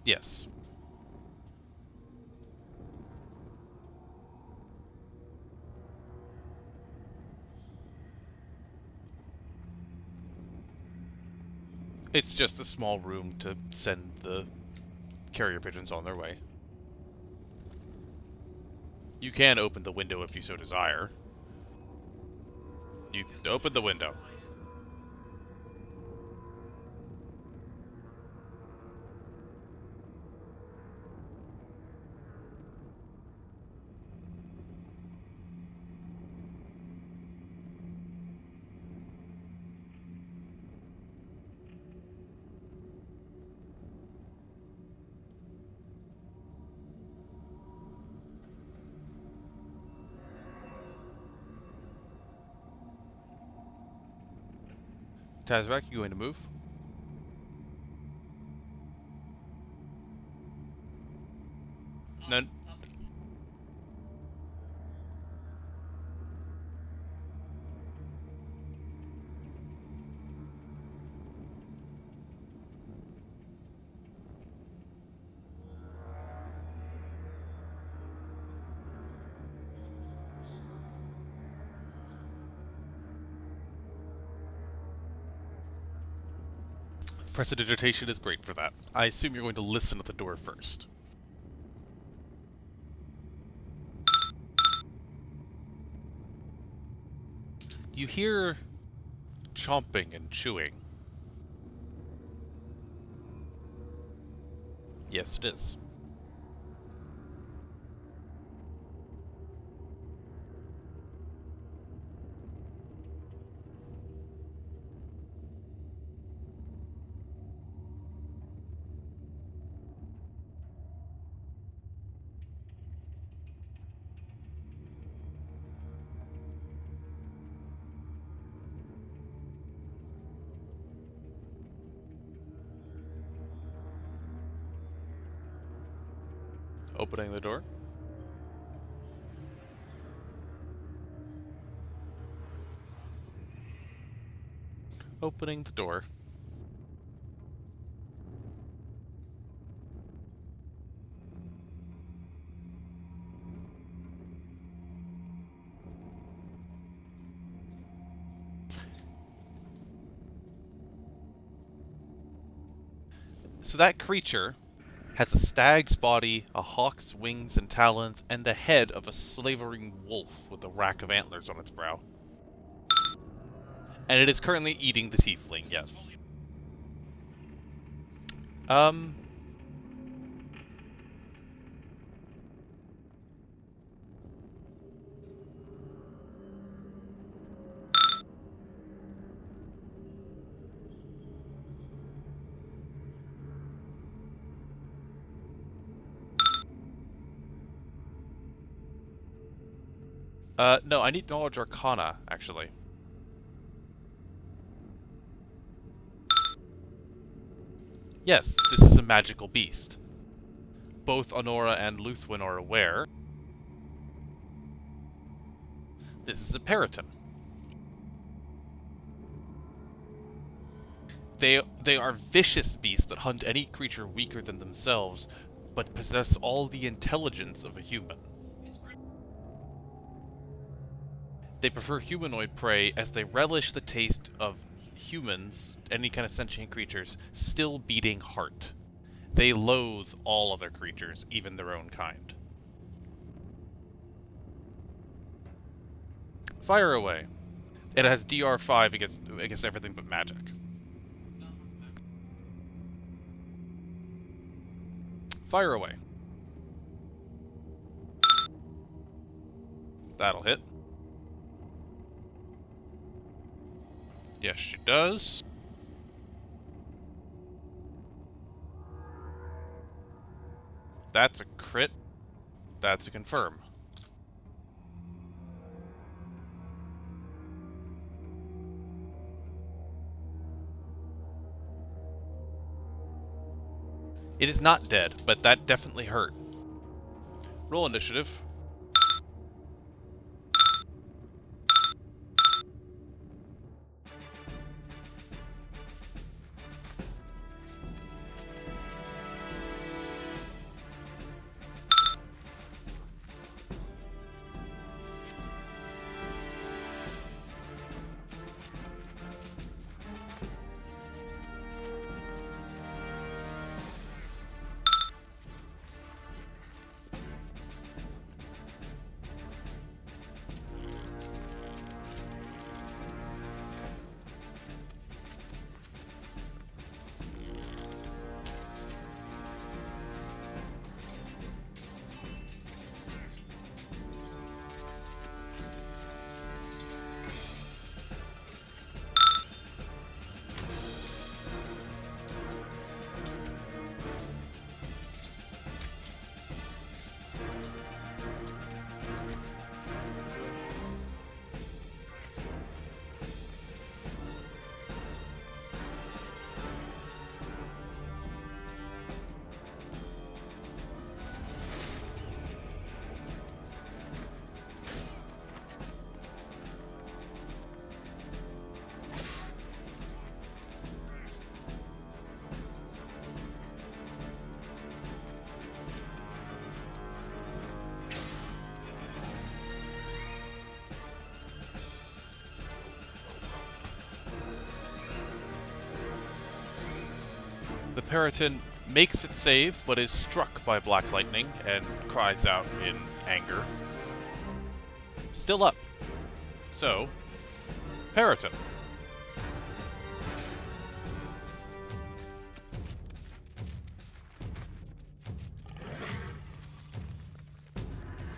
Yes. It's just a small room to send the carrier pigeons on their way. You can open the window if you so desire. You can open the window. Tazrak, you going to move? No. Prestidigitation is great for that. I assume you're going to listen at the door first. You hear chomping and chewing. Yes, it is. Opening the door. Opening the door. So that creature has a stag's body, a hawk's wings and talons, and the head of a slavering wolf with a rack of antlers on its brow. And it is currently eating the tiefling, yes. Um... no, I need Knowledge Arcana, actually. Yes, this is a magical beast. Both Honora and Luthwin are aware. This is a Periton. They are vicious beasts that hunt any creature weaker than themselves, but possess all the intelligence of a human. They prefer humanoid prey as they relish the taste of humans, any kind of sentient creatures, still beating heart. They loathe all other creatures, even their own kind. Fire away. It has DR5 against everything but magic. Fire away. That'll hit. Yes, she does. That's a crit. That's a confirm. It is not dead, but that definitely hurt. Roll initiative. The Periton makes its save, but is struck by Black Lightning and cries out in anger. Still up. So, Periton.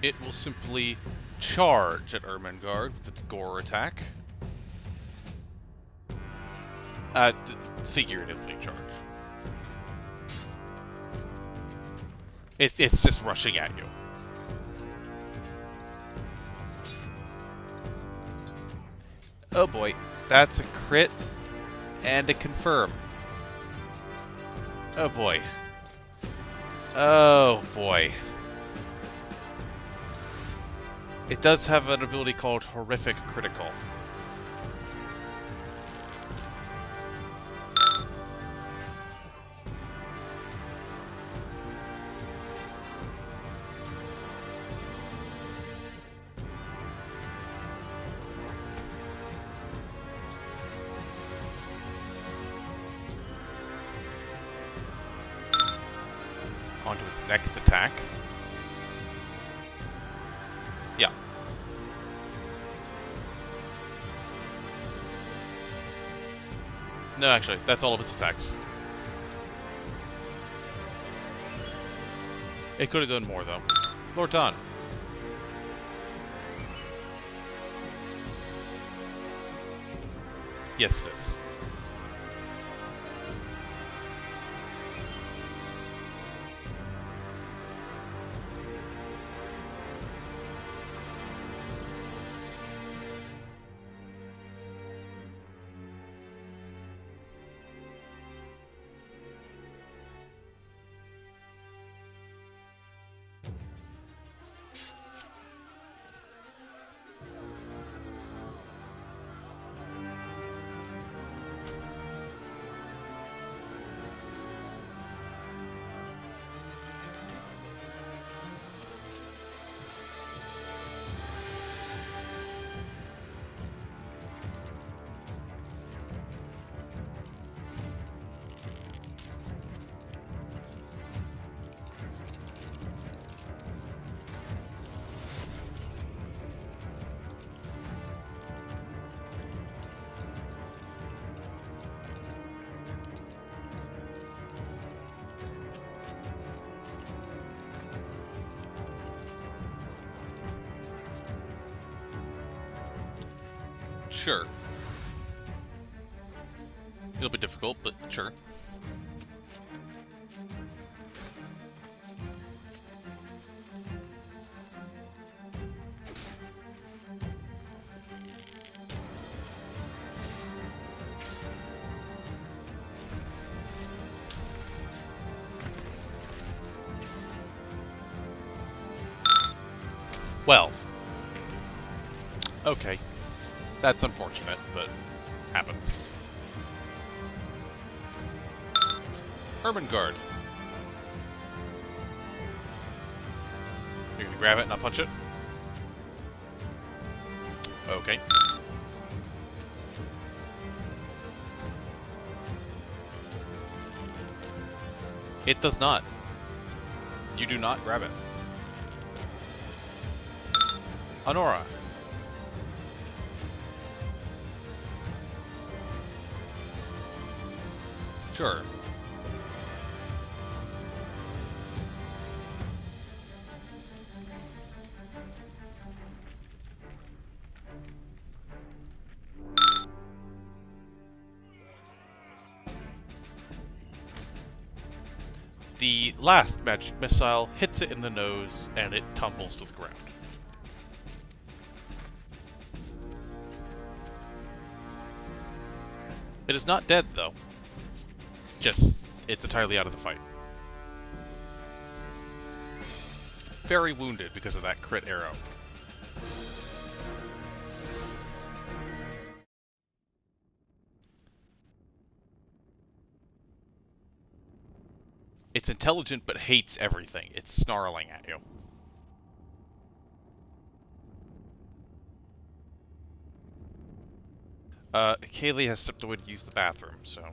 It will simply charge at Ermengarde with its gore attack. Figuratively charge. It's just rushing at you. Oh boy, that's a crit and a confirm. Oh boy. Oh boy. It does have an ability called Horrific Critical. Onto its next attack. Yeah. No, actually, that's all of its attacks. It could have done more, though. Lord Don. Yes, it is. Sure. It'll be difficult, but sure. Well, okay. That's unfortunate, but happens. Ermengarde. You're gonna grab it and not punch it? Okay. It does not. You do not grab it. Honora. Sure. The last magic missile hits it in the nose, and it tumbles to the ground. It is not dead, though. Just, it's entirely out of the fight. Very wounded because of that crit arrow. It's intelligent but hates everything. It's snarling at you. Kaylee has stepped away to use the bathroom, so...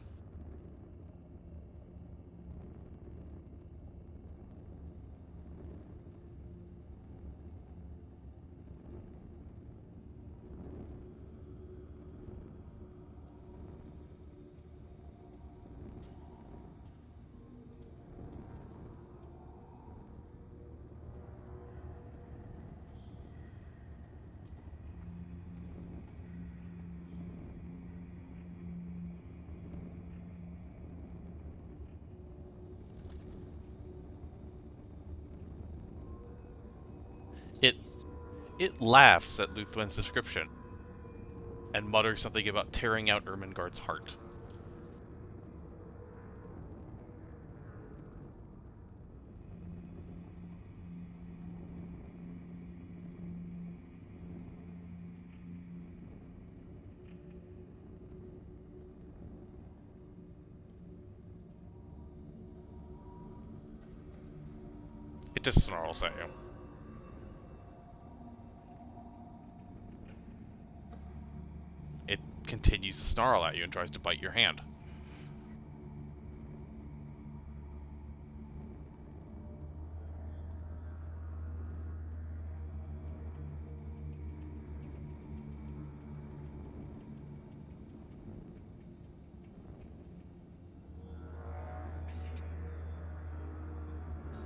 It laughs at Luthwen's description, and mutters something about tearing out Ermengarde's heart. It just snarls at you. It continues to snarl at you and tries to bite your hand.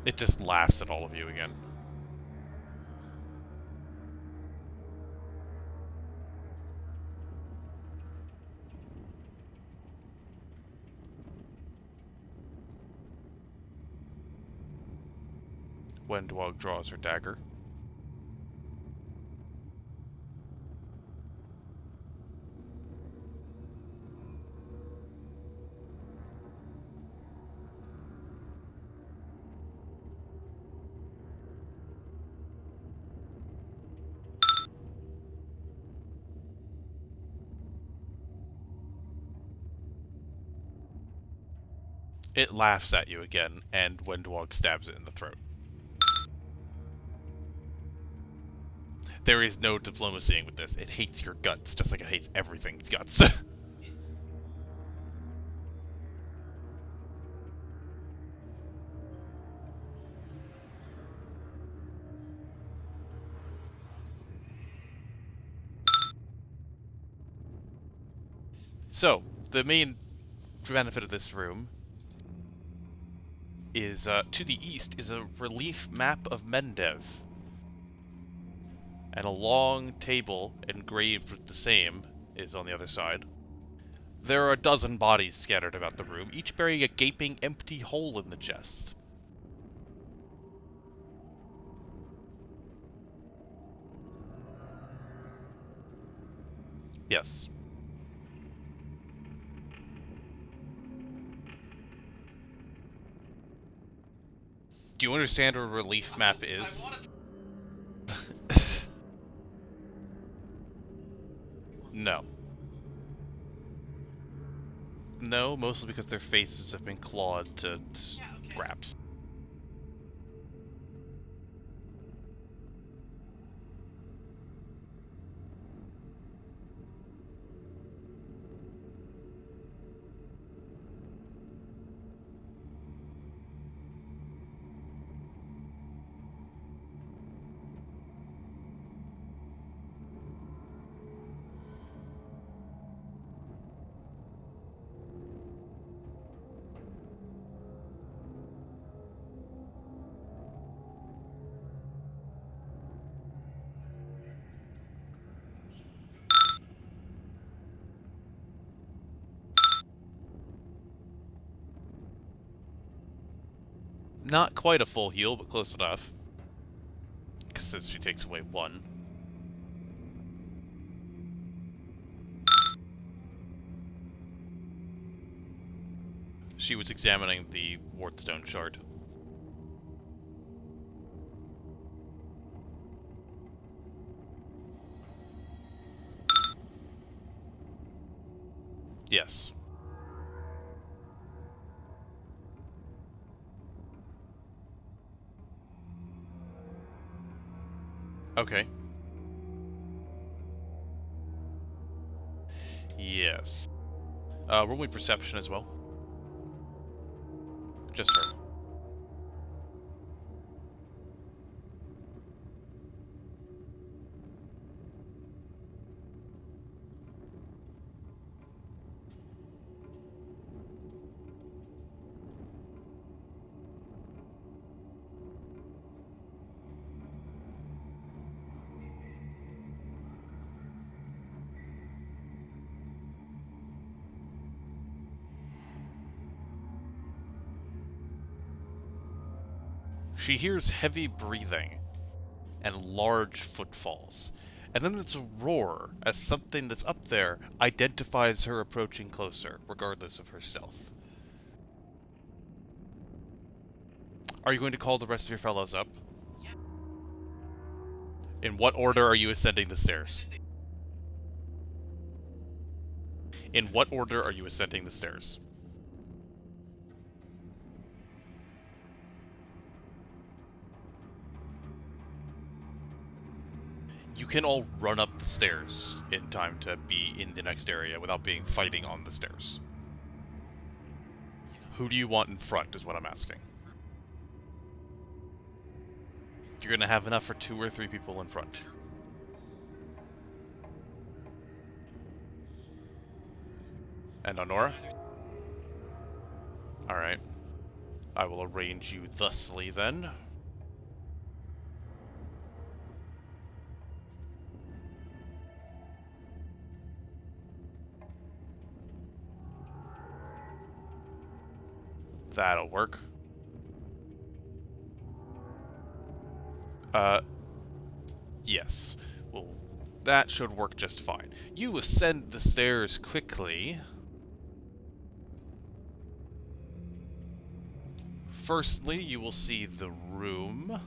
It just laughs at all of you again. Wendwog draws her dagger. It laughs at you again, and Wendwog stabs it in the throat. There is no diplomacying with this. It hates your guts, just like it hates everything's guts. It's So, the main benefit of this room is, to the east is a relief map of Mendev. And a long table engraved with the same is on the other side. There are a dozen bodies scattered about the room, each bearing a gaping, empty hole in the chest. Yes. Do you understand what a relief map is? No. No, mostly because their faces have been clawed to scraps. Not quite a full heal, but close enough. Since she takes away one. She was examining the Wardstone shard. Yes. Okay. Yes. Roll me perception as well. Just her. She hears heavy breathing and large footfalls. And then it's a roar as something that's up there identifies her approaching closer, regardless of her stealth. Are you going to call the rest of your fellows up? Yeah. In what order are you ascending the stairs? In what order are you ascending the stairs? You can all run up the stairs in time to be in the next area without being fighting on the stairs. Who do you want in front is what I'm asking. You're gonna have enough for 2 or 3 people in front. And Honora? Alright. I will arrange you thusly then. That'll work. Uh, yes. Well, that should work just fine. You ascend the stairs quickly. Firstly, you will see the room.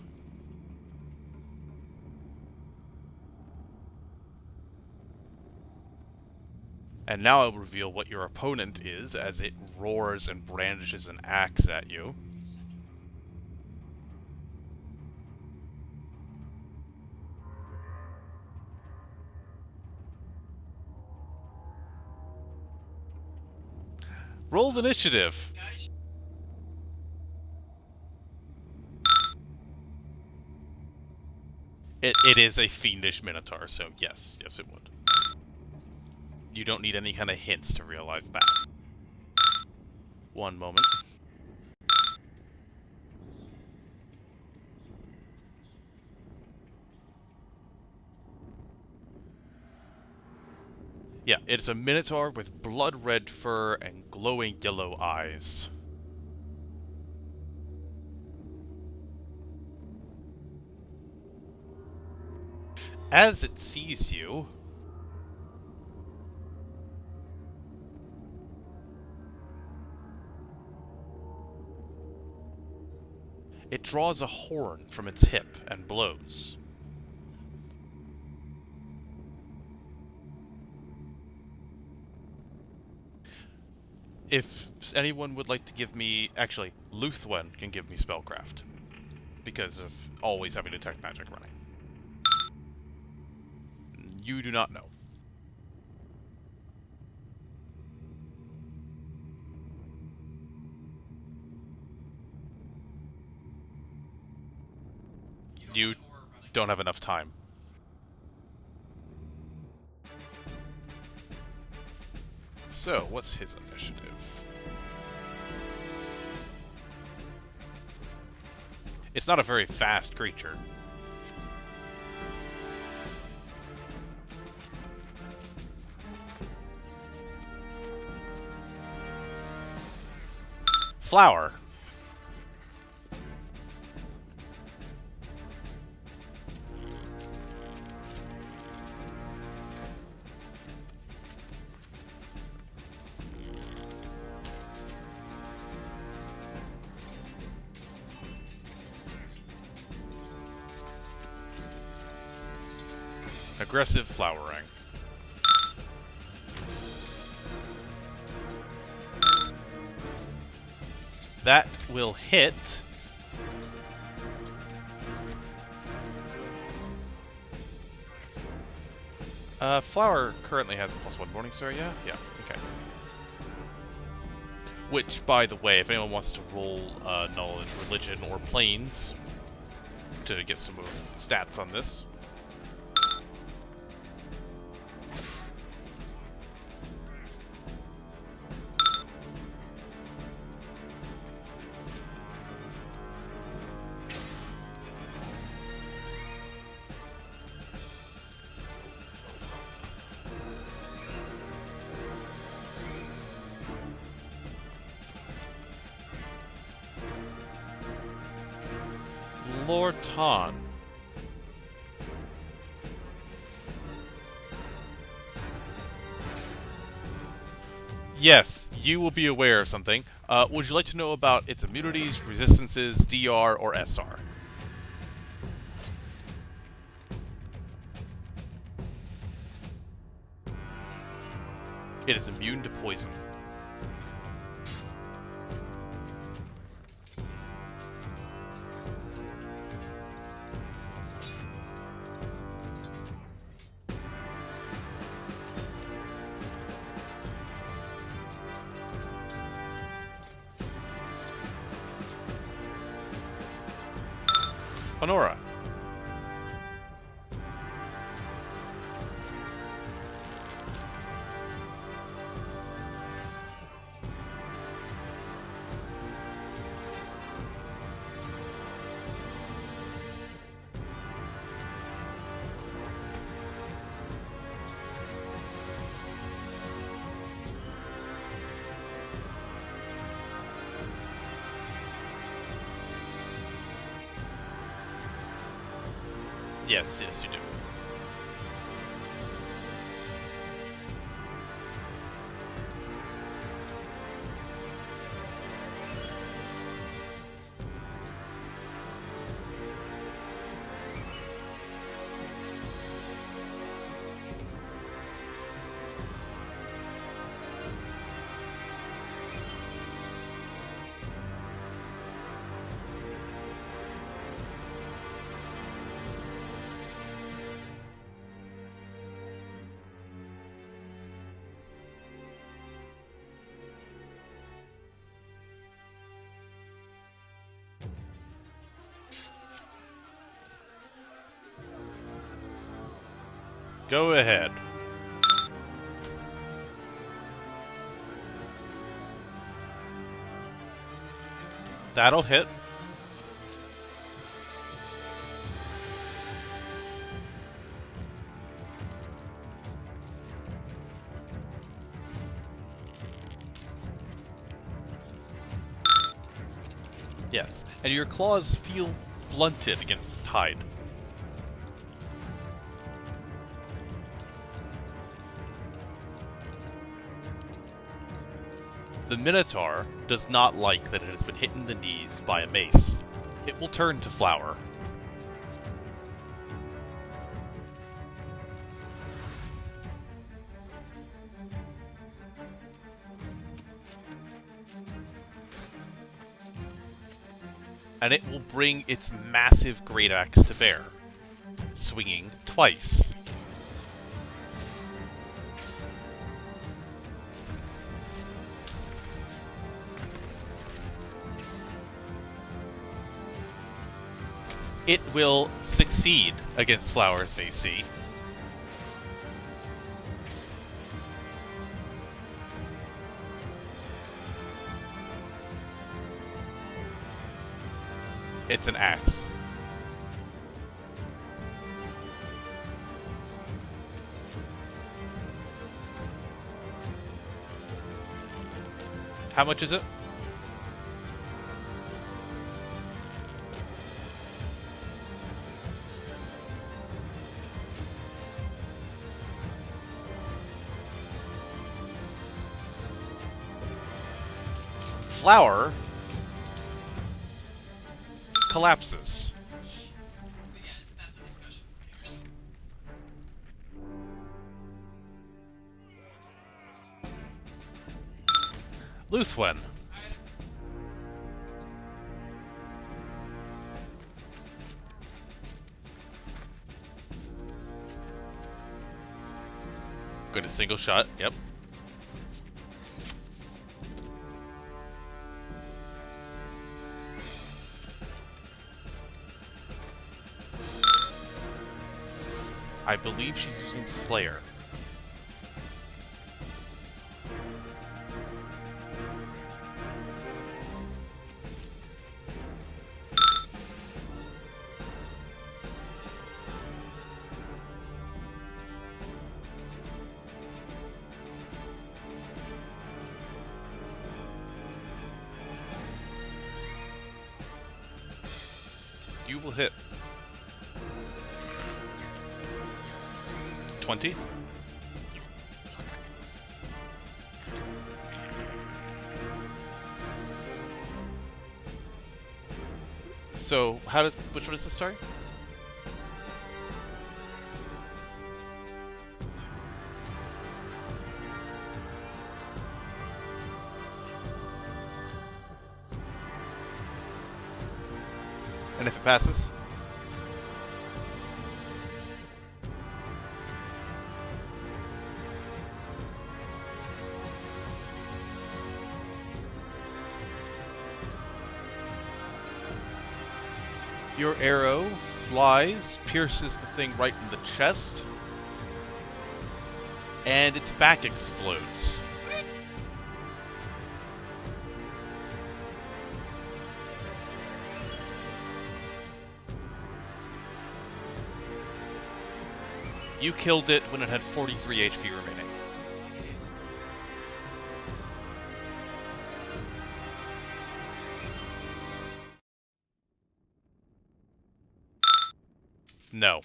And now I'll reveal what your opponent is as it roars and brandishes an axe at you. Roll initiative! Guys, It is a fiendish minotaur, so yes, it would. You don't need any kind of hints to realize that. One moment. Yeah, it's a minotaur with blood-red fur and glowing yellow eyes. As it sees you, it draws a horn from its hip and blows. If anyone would like to give me... Actually, Luthwen can give me Spellcraft, because of always having Detect Magic running. You do not know. You don't have enough time. So, what's his initiative? It's not a very fast creature. Flower. Aggressive flowering. That will hit. Flower currently has a +1 Morningstar, yeah? Yeah, okay. Which, by the way, if anyone wants to roll Knowledge, Religion, or Planes to get some stats on this. Lorton. Yes, you will be aware of something. Would you like to know about its immunities, resistances, DR, or SR? It is immune to poison. Honora. Yes, yes, you do. Go ahead. That'll hit. and your claws feel blunted against the tide. The Minotaur does not like that it has been hit in the knees by a mace. It will turn to Flower. And it will bring its massive great axe to bear, swinging twice. It will succeed against Flower's AC. It's an axe. How much is it? Flower collapses. But yeah, that's a discussion for later. Luthwen. Good, a single shot, yep. I believe she's using Slayer. You will hit. 20. So, which one is this, sorry? And if it passes? Your arrow flies, pierces the thing right in the chest, and its back explodes. You killed it when it had 43 HP remaining. No.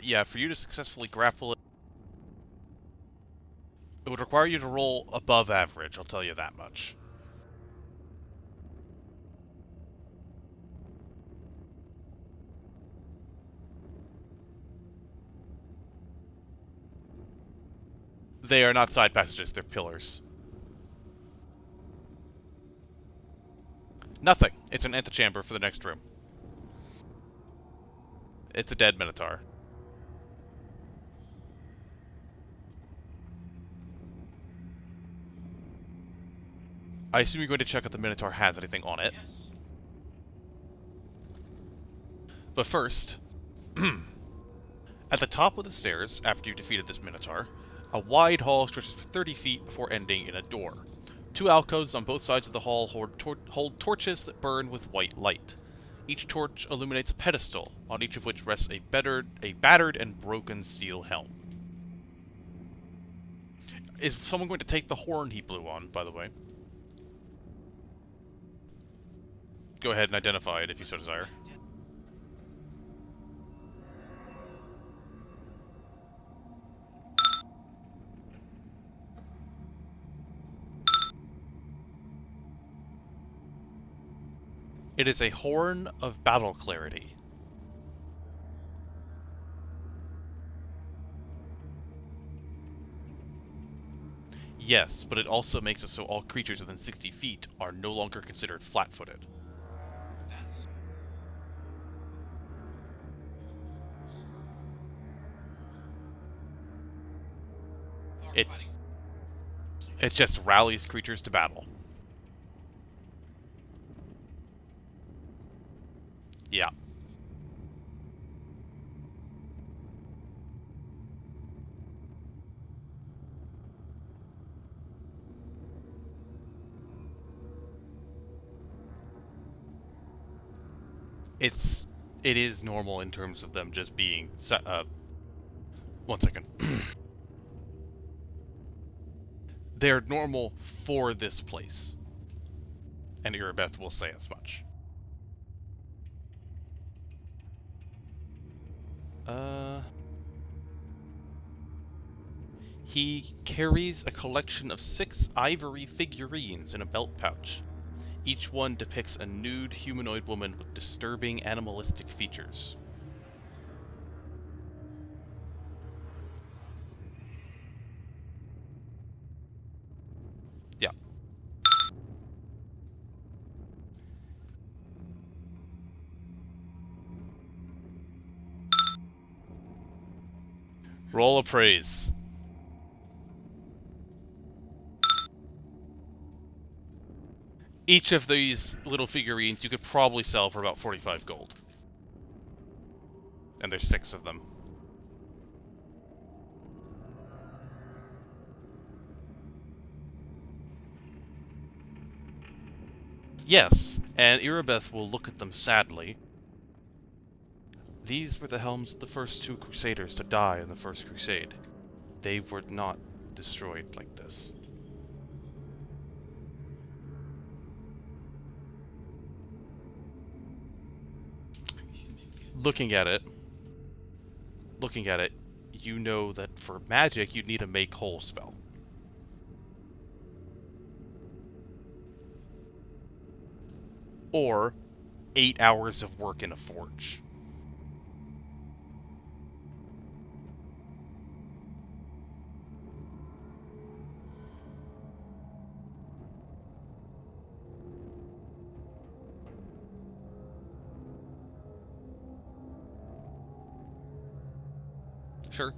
Yeah, for you to successfully grapple it, it would require you to roll above average, I'll tell you that much. They are not side passages, they're pillars. Nothing. It's an antechamber for the next room. It's a dead Minotaur. I assume you're going to check if the Minotaur has anything on it. Yes. But first, at the top of the stairs, after you've defeated this Minotaur, a wide hall stretches for 30 feet before ending in a door. Two alcoves on both sides of the hall hold torches that burn with white light. Each torch illuminates a pedestal, on each of which rests a battered and broken steel helm. Is someone going to take the horn he blew on, by the way? Go ahead and identify it if you so desire. It is a horn of battle clarity. Yes, but it also makes it so all creatures within 60 feet are no longer considered flat-footed. That's It fighting. it just rallies creatures to battle. Yeah. It's it is normal in terms of them just being one second. They're normal for this place. And Irabeth will say as much. Uh He carries a collection of 6 ivory figurines in a belt pouch. Each one depicts a nude humanoid woman with disturbing animalistic features. Yeah. Roll of praise. Each of these little figurines you could probably sell for about 45 gold. And there's 6 of them. Yes, and Irabeth will look at them sadly. These were the helms of the first 2 crusaders to die in the First Crusade. They were not destroyed like this. Looking at it, you know that for magic you'd need a make whole spell. Or 8 hours of work in a forge. Sure.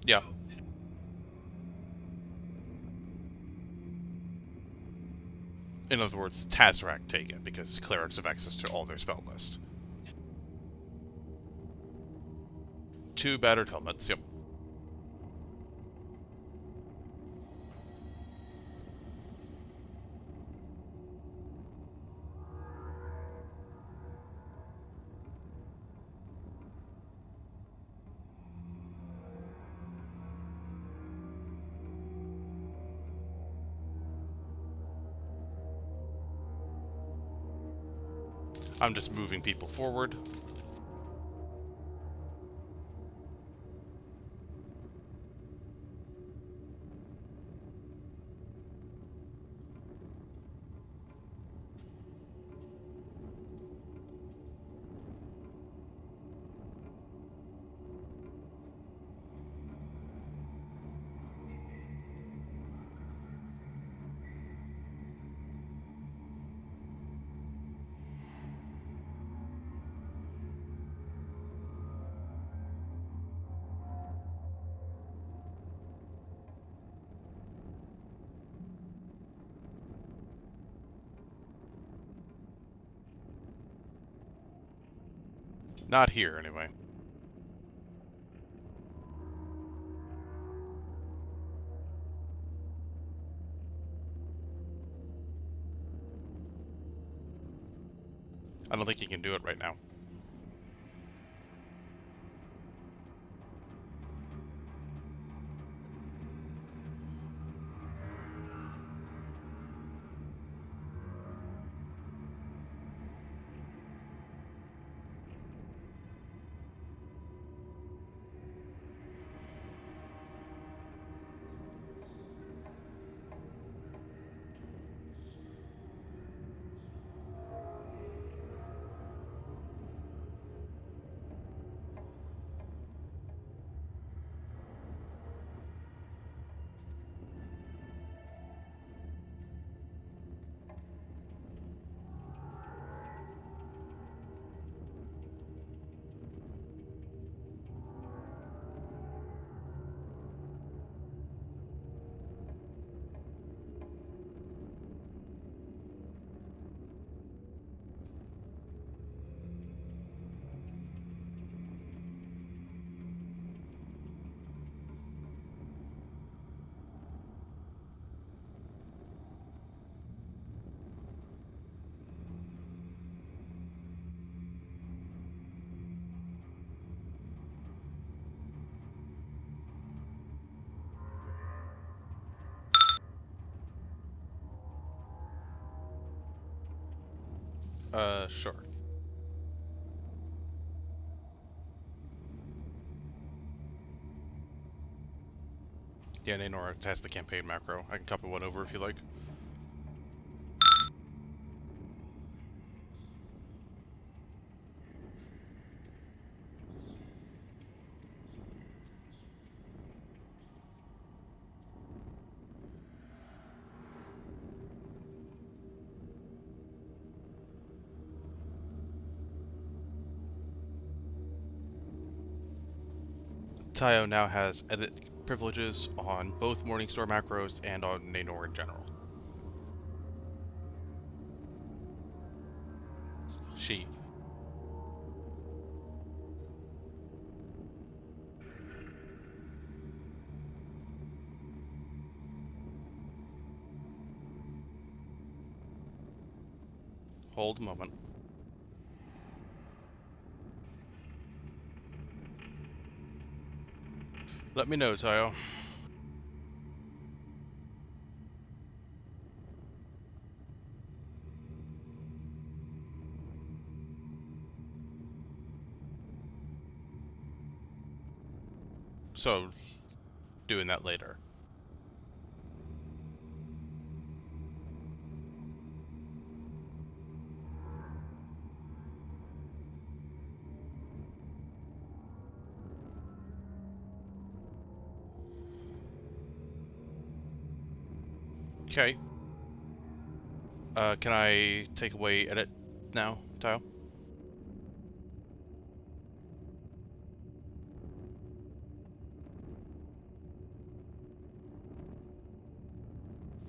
Yeah. In other words, Tazrak take it, because clerics have access to all their spell list. 2 battered helmets, yep. I'm just moving people forward. Not here, anyway. I don't think he can do it right now. Sure. Yeah, Nanor has the campaign macro. I can copy one over if you like. Tayo now has edit privileges on both Morningstar macros and on Nanor in general. She. Hold a moment. Let me know, Tayo. So, doing that later. Okay. Can I take away edit now, Tayo?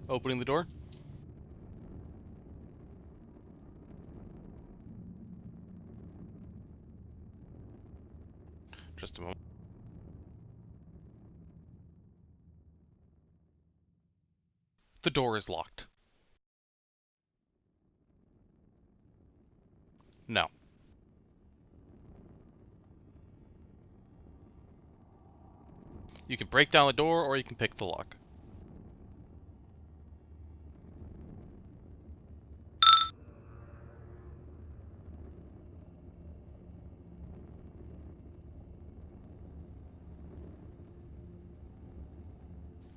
Opening the door? Just a moment. The door is locked. No. You can break down the door or you can pick the lock.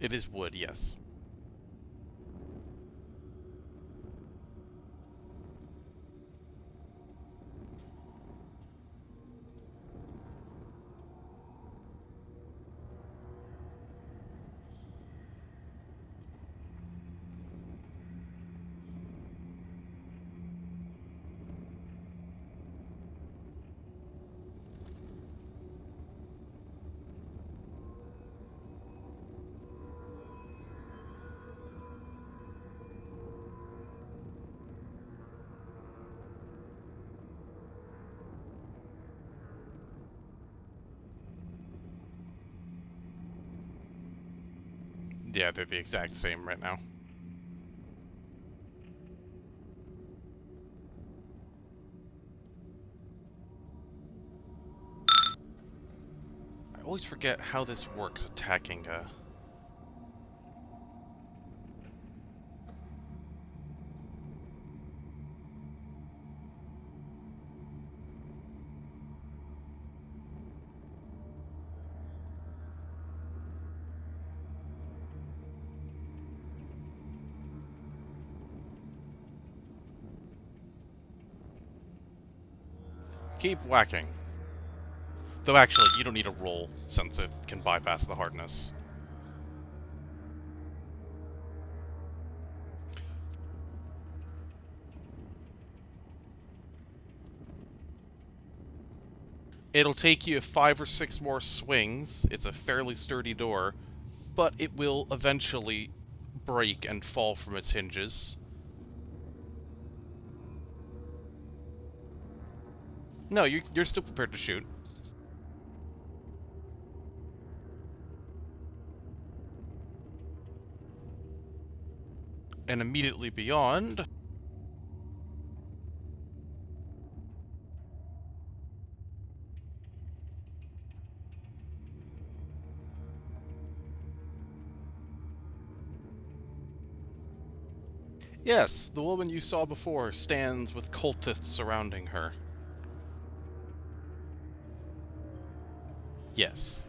It is wood, yes. Yeah, they're the exact same right now. always forget how this works attacking Keep whacking. Though actually, you don't need a roll, since it can bypass the hardness. It'll take you 5 or 6 more swings. It's a fairly sturdy door, but it will eventually break and fall from its hinges. No, you're still prepared to shoot. And immediately beyond... Yes, the woman you saw before stands with cultists surrounding her. Yes.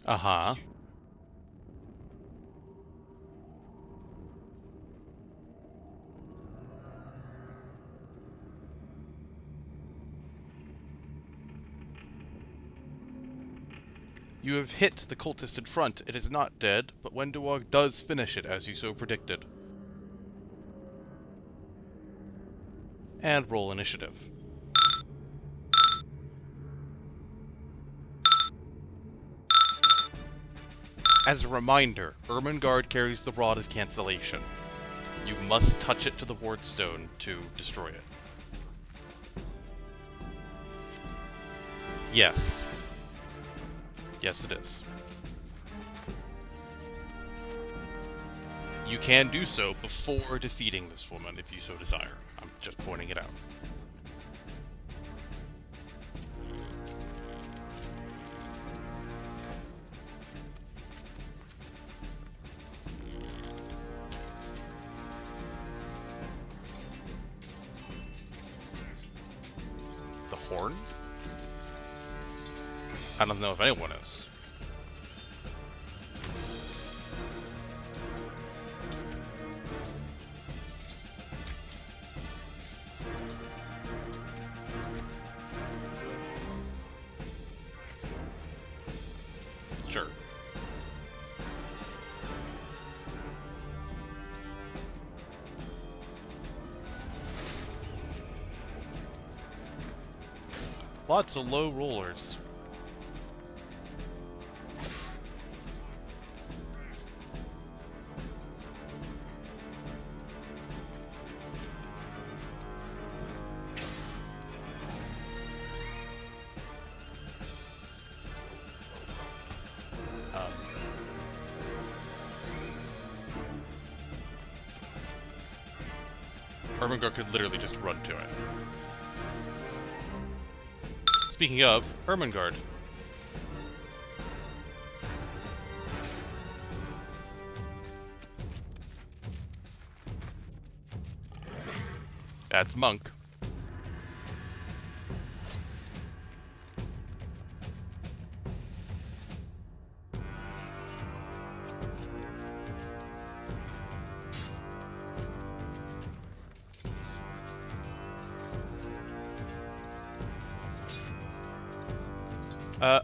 Uh-huh. You have hit the cultist in front. It is not dead, but Wenduog does finish it as you so predicted. And roll initiative. As a reminder, Ermengarde carries the Rod of Cancellation. You must touch it to the wardstone to destroy it. Yes. Yes, it is. You can do so before defeating this woman if you so desire. I'm just pointing it out. The horn? I don't know if anyone is. Sure. Lots of low rollers. Ermengarde could literally just run to it. Speaking of, Ermengarde. That's Monk.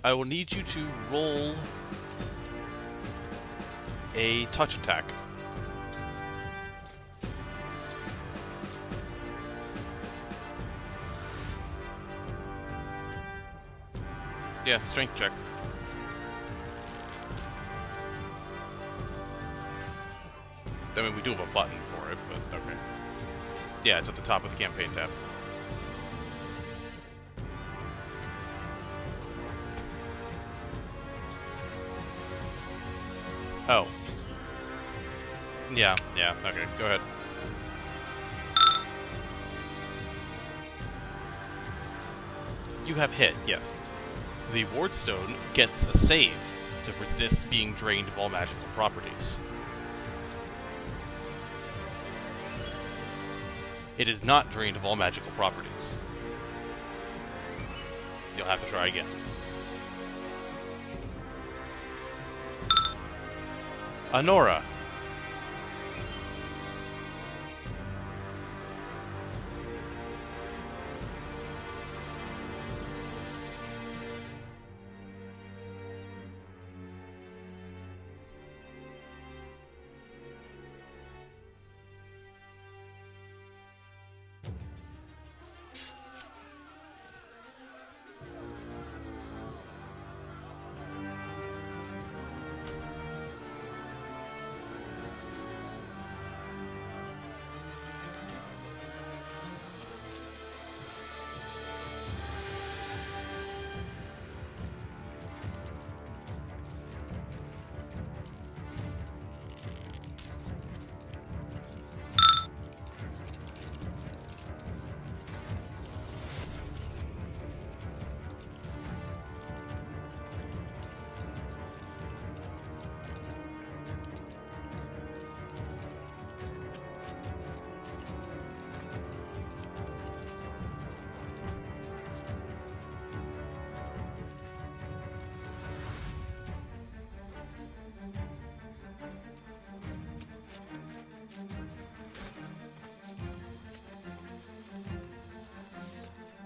I will need you to roll a touch attack. Yeah, strength check. I mean, we do have a button for it, but okay. Yeah, it's at the top of the campaign tab. Oh. Yeah, okay, go ahead. You have hit, yes. The Wardstone gets a save to resist being drained of all magical properties. It is not drained of all magical properties. You'll have to try again. Honora.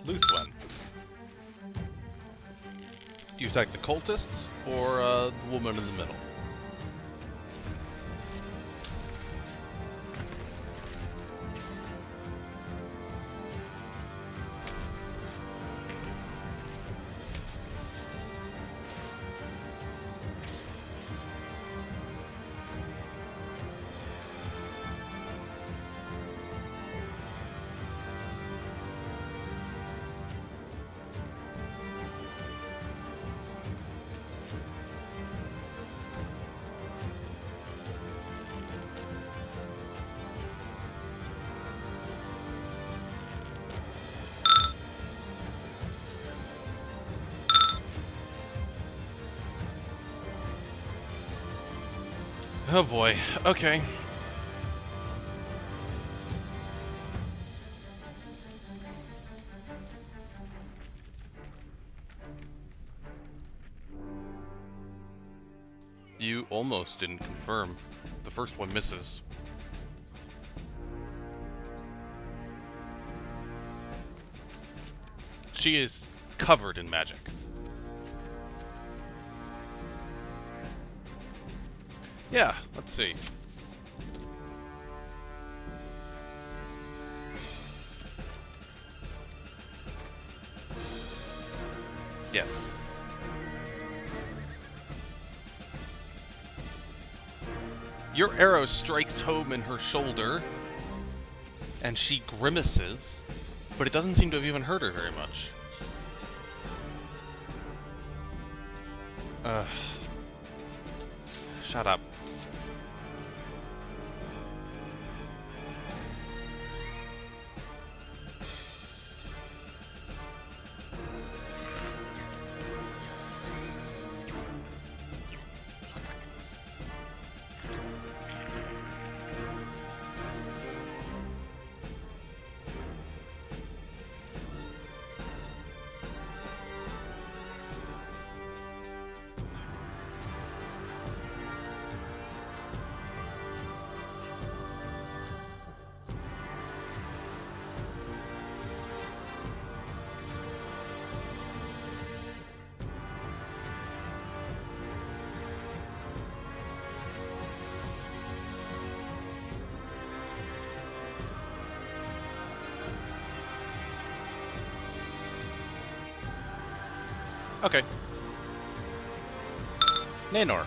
Luthwen. Do you attack the cultists or the woman in the middle? Oh boy, okay. You almost didn't confirm. The first one misses. She is covered in magic. Yeah, let's see. Yes. Your arrow strikes home in her shoulder, and she grimaces, but it doesn't seem to have even hurt her very much. Shut up. Okay. Nanor.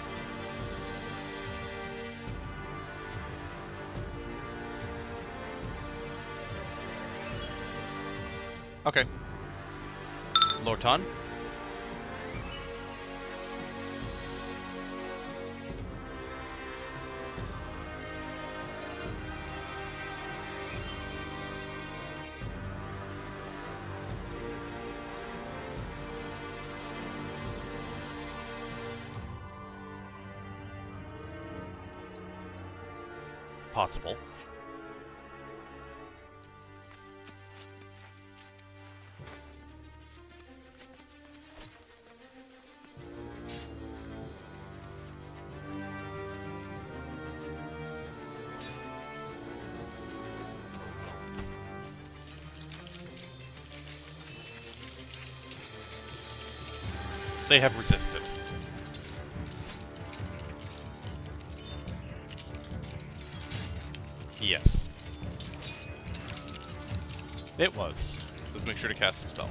Okay. Lortan? Possible. They have resisted. Yes. It was. Let's make sure to cast the spell.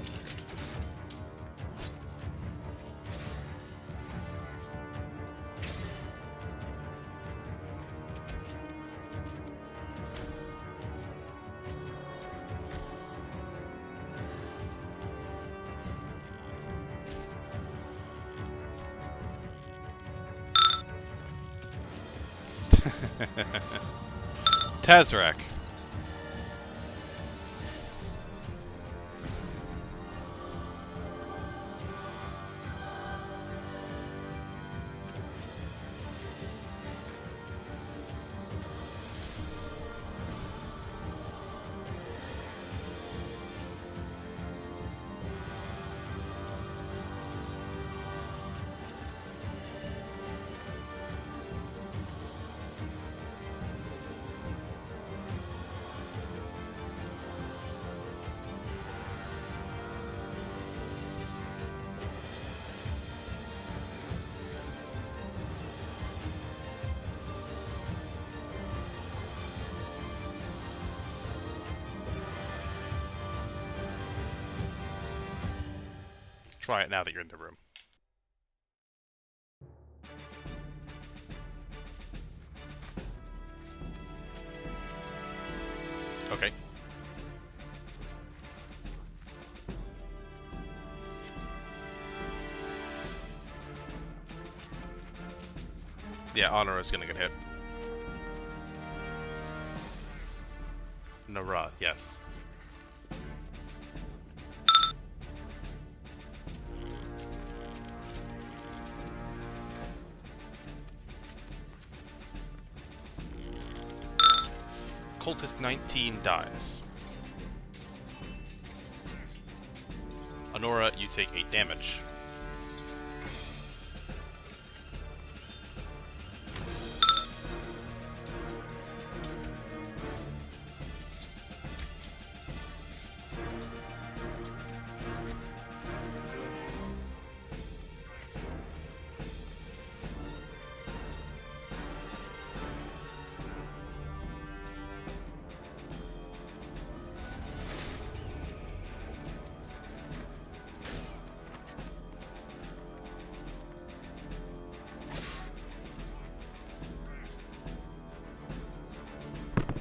Tazrak. Try it now that you're in the room. Okay. Yeah, Honor is gonna get hit. Nara, yes. Cultist 19 dies. Honora, you take 8 damage.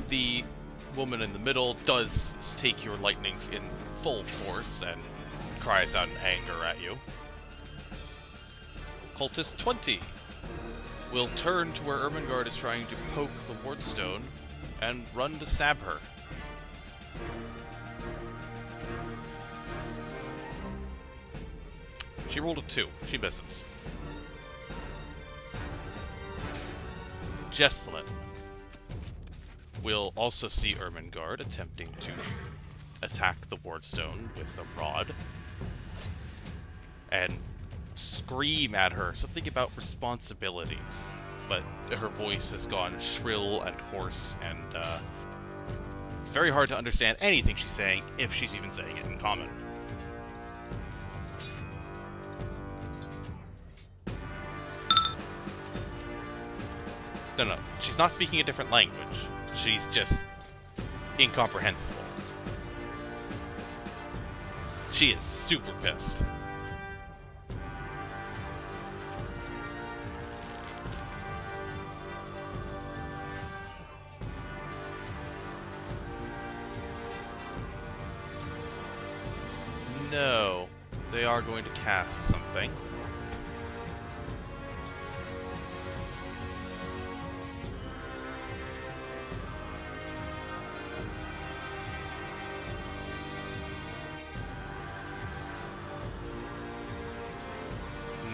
The woman in the middle does take your lightning in full force and cries out in anger at you. Cultist 20 will turn to where Ermengarde is trying to poke the wardstone and run to stab her. She rolled a 2. She misses. Jessalyn will also see Ermengarde attempting to attack the wardstone with a rod and scream at her something about responsibilities, but her voice has gone shrill and hoarse, and it's very hard to understand anything she's saying, if she's even saying it in common. No, she's not speaking a different language. She's just incomprehensible. She is super pissed. No. They are going to cast something.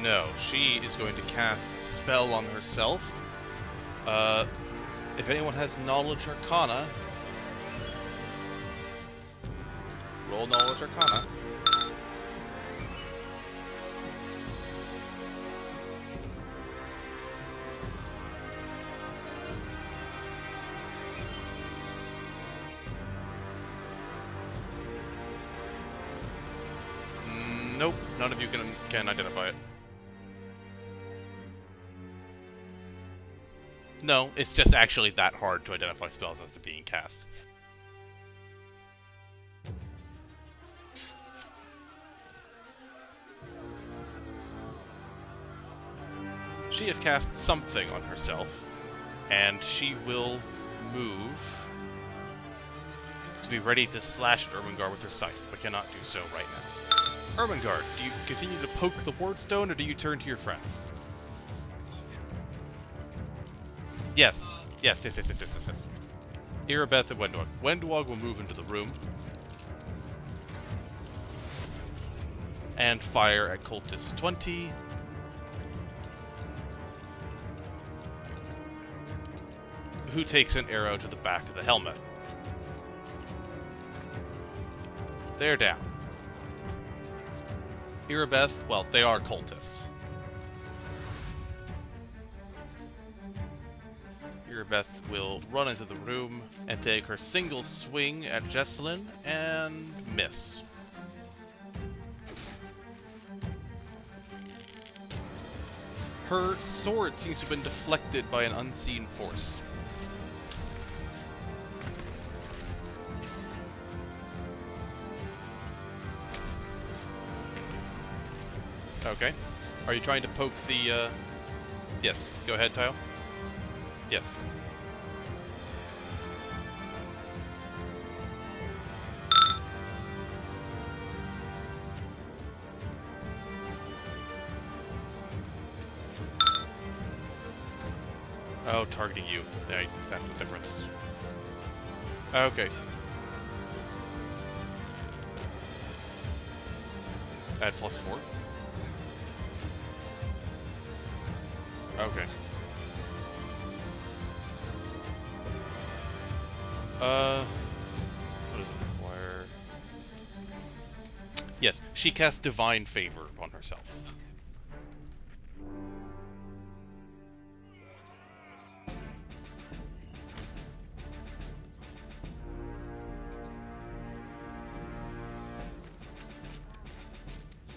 No, she is going to cast a spell on herself. If anyone has Knowledge Arcana, roll Knowledge Arcana. Nope, none of you can identify it. No, it's just actually that hard to identify spells as they're being cast. She has cast something on herself, and she will move to be ready to slash at Ermengarde with her scythe, but cannot do so right now. Ermengarde, do you continue to poke the wardstone, or do you turn to your friends? Yes. Yes. Irabeth and Wendwog. Wendwog will move into the room and fire at Cultist 20. Who takes an arrow to the back of the helmet. They're down. Irabeth, well, they are cultists. Irabeth will run into the room and take her single swing at Jesselyn and miss. Her sword seems to have been deflected by an unseen force. Okay. Are you trying to poke the, Yes. Go ahead, Tile. Yes. Oh, targeting you. That's the difference. Okay. Add +4. Okay. What does it require? Yes, she casts Divine Favor on herself.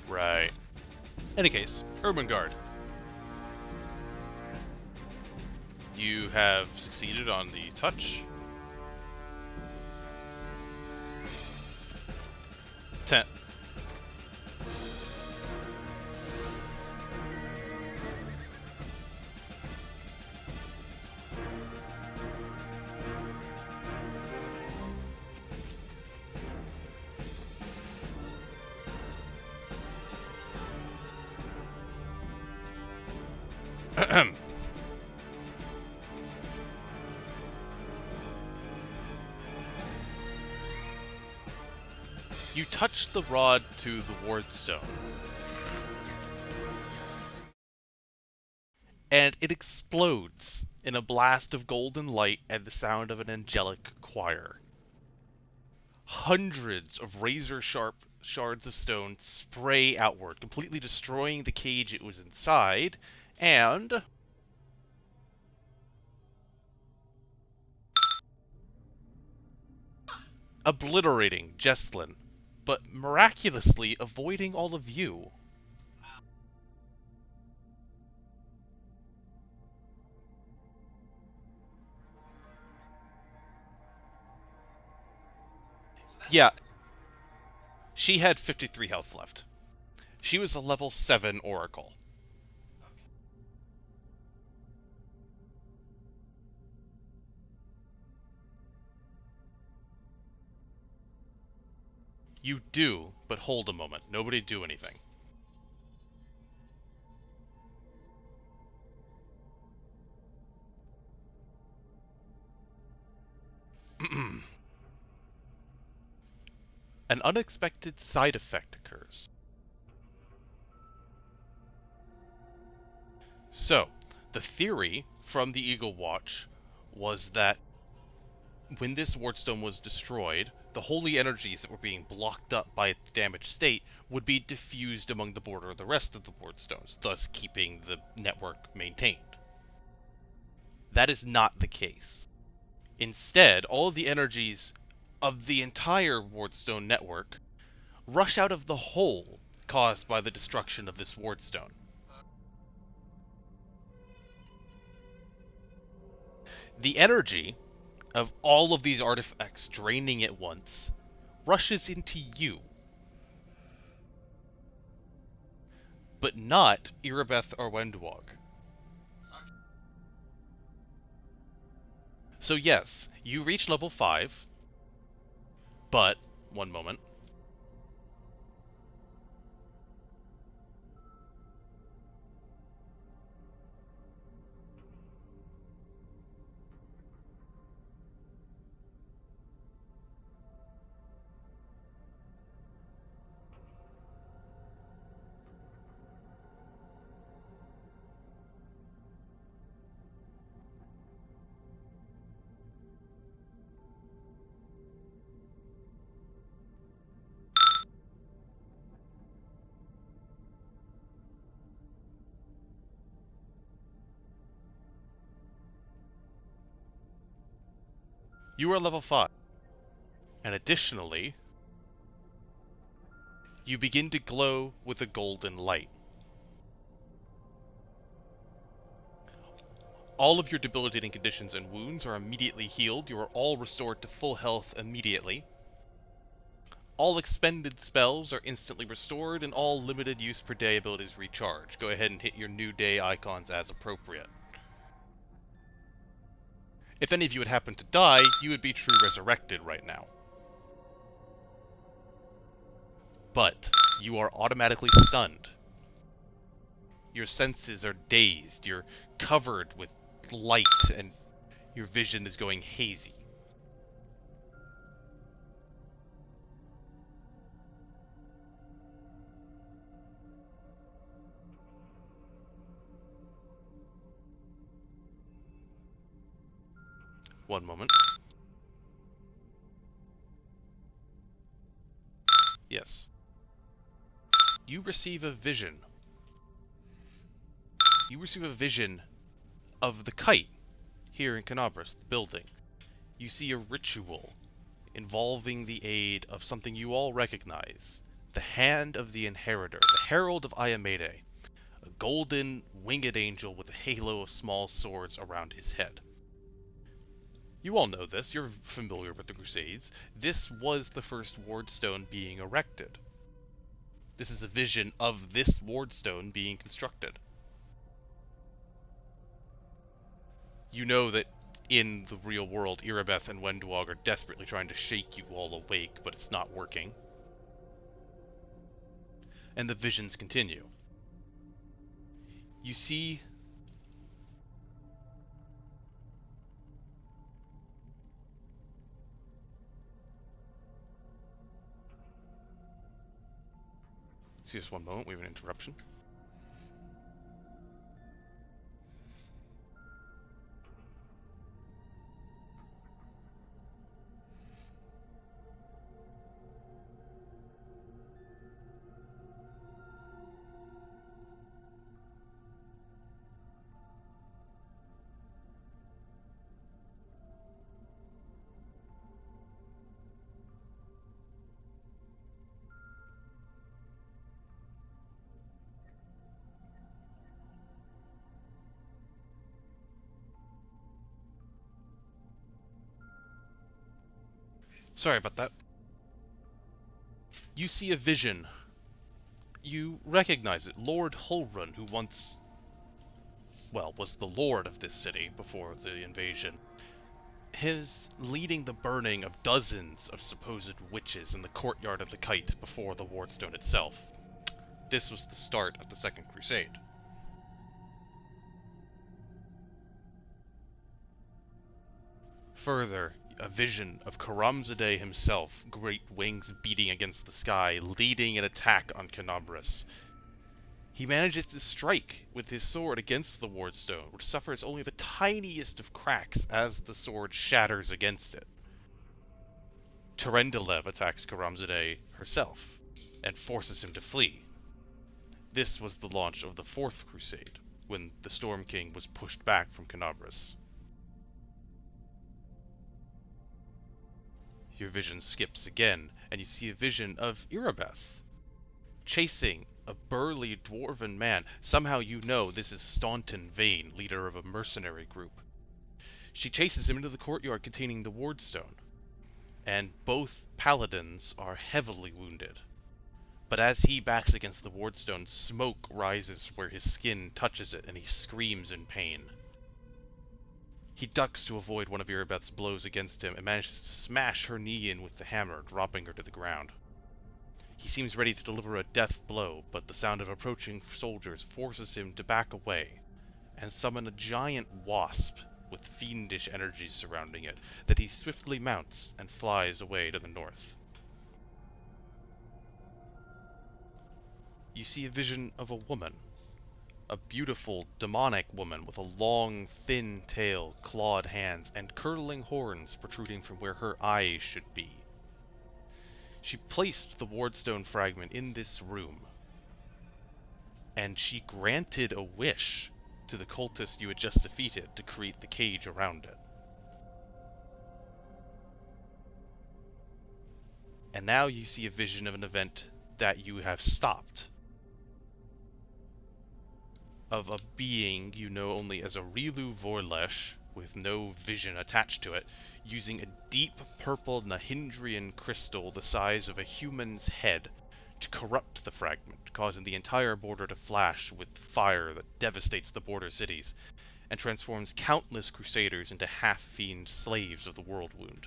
Right. Any case, Ermengarde. You have succeeded on the touch. 10. You touch the rod to the wardstone, and it explodes in a blast of golden light and the sound of an angelic choir. Hundreds of razor-sharp shards of stone spray outward, completely destroying the cage it was inside, and obliterating Jesslyn, but miraculously avoiding all of you. Yeah, she had 53 health left. She was a level 7 Oracle. You do, but hold a moment. Nobody do anything. An unexpected side effect occurs. So, the theory from the Eagle Watch was that when this wardstone was destroyed, the holy energies that were being blocked up by its damaged state would be diffused among the border of the rest of the wardstones, thus keeping the network maintained. That is not the case. Instead, all of the energies of the entire wardstone network rush out of the hole caused by the destruction of this wardstone. The energy of all of these artifacts draining at once rushes into you, but not Irabeth or Wendwog. So yes, you reach level 5, but, one moment, you are level 5. And additionally, you begin to glow with a golden light. All of your debilitating conditions and wounds are immediately healed. You are all restored to full health immediately. All expended spells are instantly restored, and all limited use per day abilities recharge. Go ahead and hit your new day icons as appropriate. If any of you had happened to die, you would be true resurrected right now. But you are automatically stunned. Your senses are dazed, you're covered with light, and your vision is going hazy. One moment. Yes. You receive a vision. You receive a vision of the kite here in Canabras, the building. You see a ritual involving the aid of something you all recognize. The Hand of the Inheritor, the Herald of Iamede, a golden winged angel with a halo of small swords around his head. You all know this, you're familiar with the Crusades. This was the first wardstone being erected. This is a vision of this wardstone being constructed. You know that in the real world, Irabeth and Wendwog are desperately trying to shake you all awake, but it's not working. And the visions continue. You see just one moment, we have an interruption. Sorry about that. You see a vision. You recognize it. Lord Hulrun, who once, well, was the lord of this city before the invasion. his leading the burning of dozens of supposed witches in the courtyard of the Kite before the Wardstone itself. This was the start of the Second Crusade. Further, a vision of Karamzadeh himself, great wings beating against the sky, leading an attack on Canobras. He manages to strike with his sword against the Wardstone, which suffers only the tiniest of cracks as the sword shatters against it. Terendelev attacks Karamzadeh herself, and forces him to flee. This was the launch of the Fourth Crusade, when the Storm King was pushed back from Canobras. Your vision skips again, and you see a vision of Irabeth, chasing a burly dwarven man. Somehow you know this is Staunton Vane, leader of a mercenary group. She chases him into the courtyard containing the Wardstone, and both paladins are heavily wounded. But as he backs against the Wardstone, smoke rises where his skin touches it, and he screams in pain. He ducks to avoid one of Irabeth's blows against him, and manages to smash her knee in with the hammer, dropping her to the ground. He seems ready to deliver a death blow, but the sound of approaching soldiers forces him to back away, and summon a giant wasp with fiendish energies surrounding it, that he swiftly mounts and flies away to the north. You see a vision of a woman. A beautiful, demonic woman with a long, thin tail, clawed hands, and curling horns protruding from where her eyes should be. She placed the Wardstone fragment in this room, and she granted a wish to the cultist you had just defeated to create the cage around it. And now you see a vision of an event that you have stopped. Of a being you know only as a Rilu Vorlesh, with no vision attached to it, using a deep purple Nahindrian crystal the size of a human's head to corrupt the fragment, causing the entire border to flash with fire that devastates the border cities, and transforms countless crusaders into half-fiend slaves of the World Wound.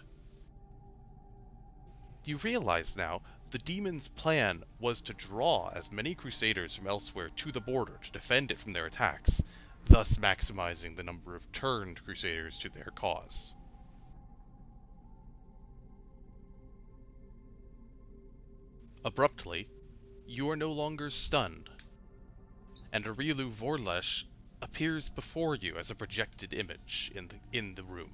You realize now, the demon's plan was to draw as many crusaders from elsewhere to the border to defend it from their attacks, thus maximizing the number of turned crusaders to their cause. Abruptly, you are no longer stunned, and Arilu Vorlesh appears before you as a projected image in the room.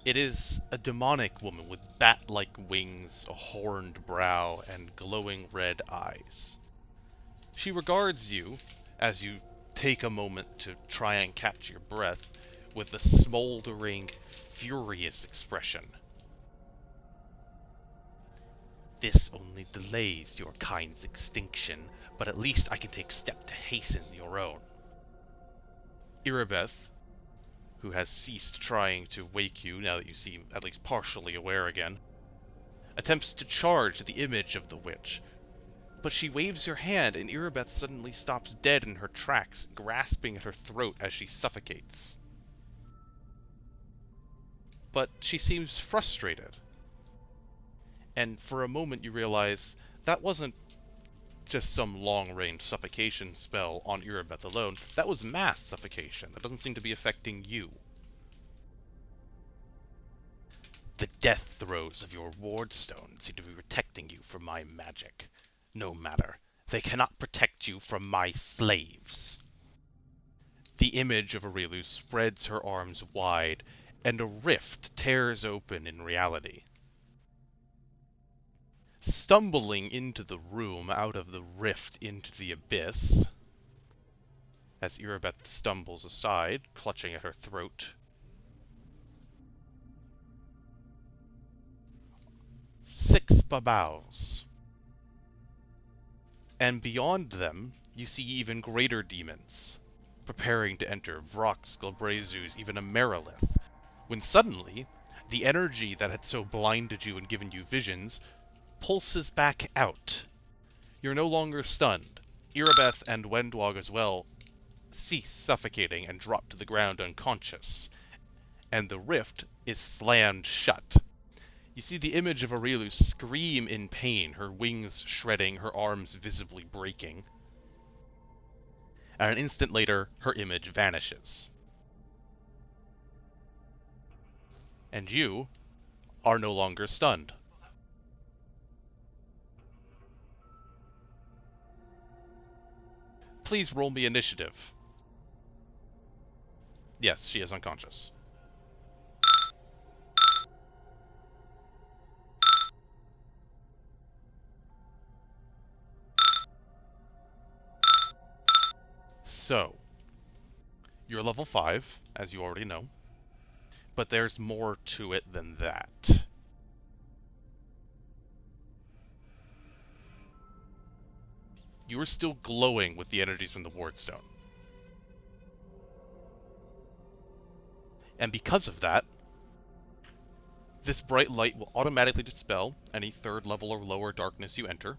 It is a demonic woman with bat-like wings, a horned brow, and glowing red eyes. She regards you, as you take a moment to try and catch your breath, with a smoldering, furious expression. This only delays your kind's extinction, but at least I can take steps to hasten your own. Irabeth, who has ceased trying to wake you now that you seem at least partially aware again, attempts to charge the image of the witch, but she waves her hand and Irabeth suddenly stops dead in her tracks, grasping at her throat as she suffocates. But she seems frustrated, and for a moment you realize that wasn't just some long-range suffocation spell on Irabeth alone, that was mass suffocation. That doesn't seem to be affecting you. The death throes of your Wardstone seem to be protecting you from my magic. No matter. They cannot protect you from my slaves. The image of Aurelius spreads her arms wide, and a rift tears open in reality. Stumbling into the room out of the rift into the abyss, as Irabeth stumbles aside, clutching at her throat, 6 babaus. And beyond them, you see even greater demons, preparing to enter Vrox, Glabrezus, even a Merilith, when suddenly, the energy that had so blinded you and given you visions pulses back out. You're no longer stunned. Irabeth and Wendwag as well cease suffocating and drop to the ground unconscious, and the rift is slammed shut. You see the image of Aurelu scream in pain, her wings shredding, her arms visibly breaking. And an instant later, her image vanishes. And you are no longer stunned. Please roll me initiative. Yes, she is unconscious. So, you're level 5, as you already know, but there's more to it than that. You are still glowing with the energies from the Wardstone. And because of that, this bright light will automatically dispel any 3rd level or lower darkness you enter.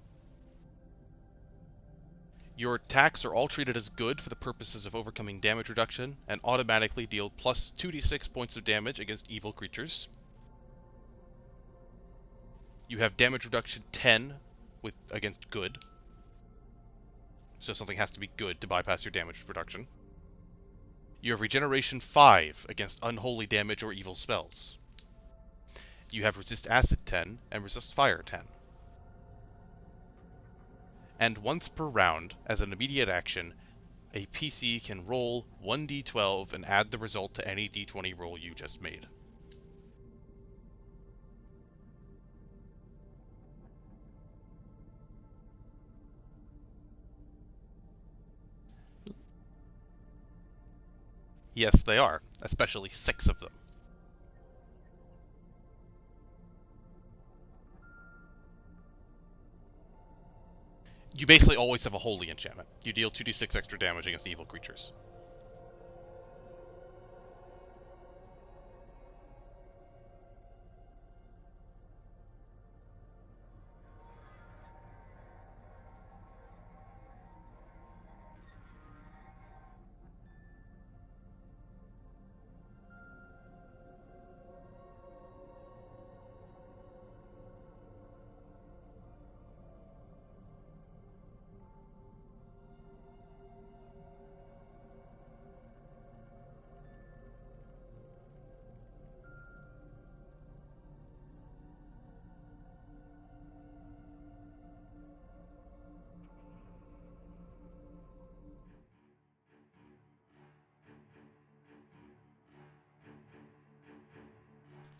Your attacks are all treated as good for the purposes of overcoming damage reduction, and automatically deal plus 2d6 points of damage against evil creatures. You have damage reduction 10 against good, so something has to be good to bypass your damage reduction. You have regeneration 5 against unholy damage or evil spells. You have resist acid 10 and resist fire 10. And once per round, as an immediate action, a PC can roll 1d12 and add the result to any d20 roll you just made. Yes, they are, especially 6 of them. You basically always have a holy enchantment. You deal 2d6 extra damage against evil creatures.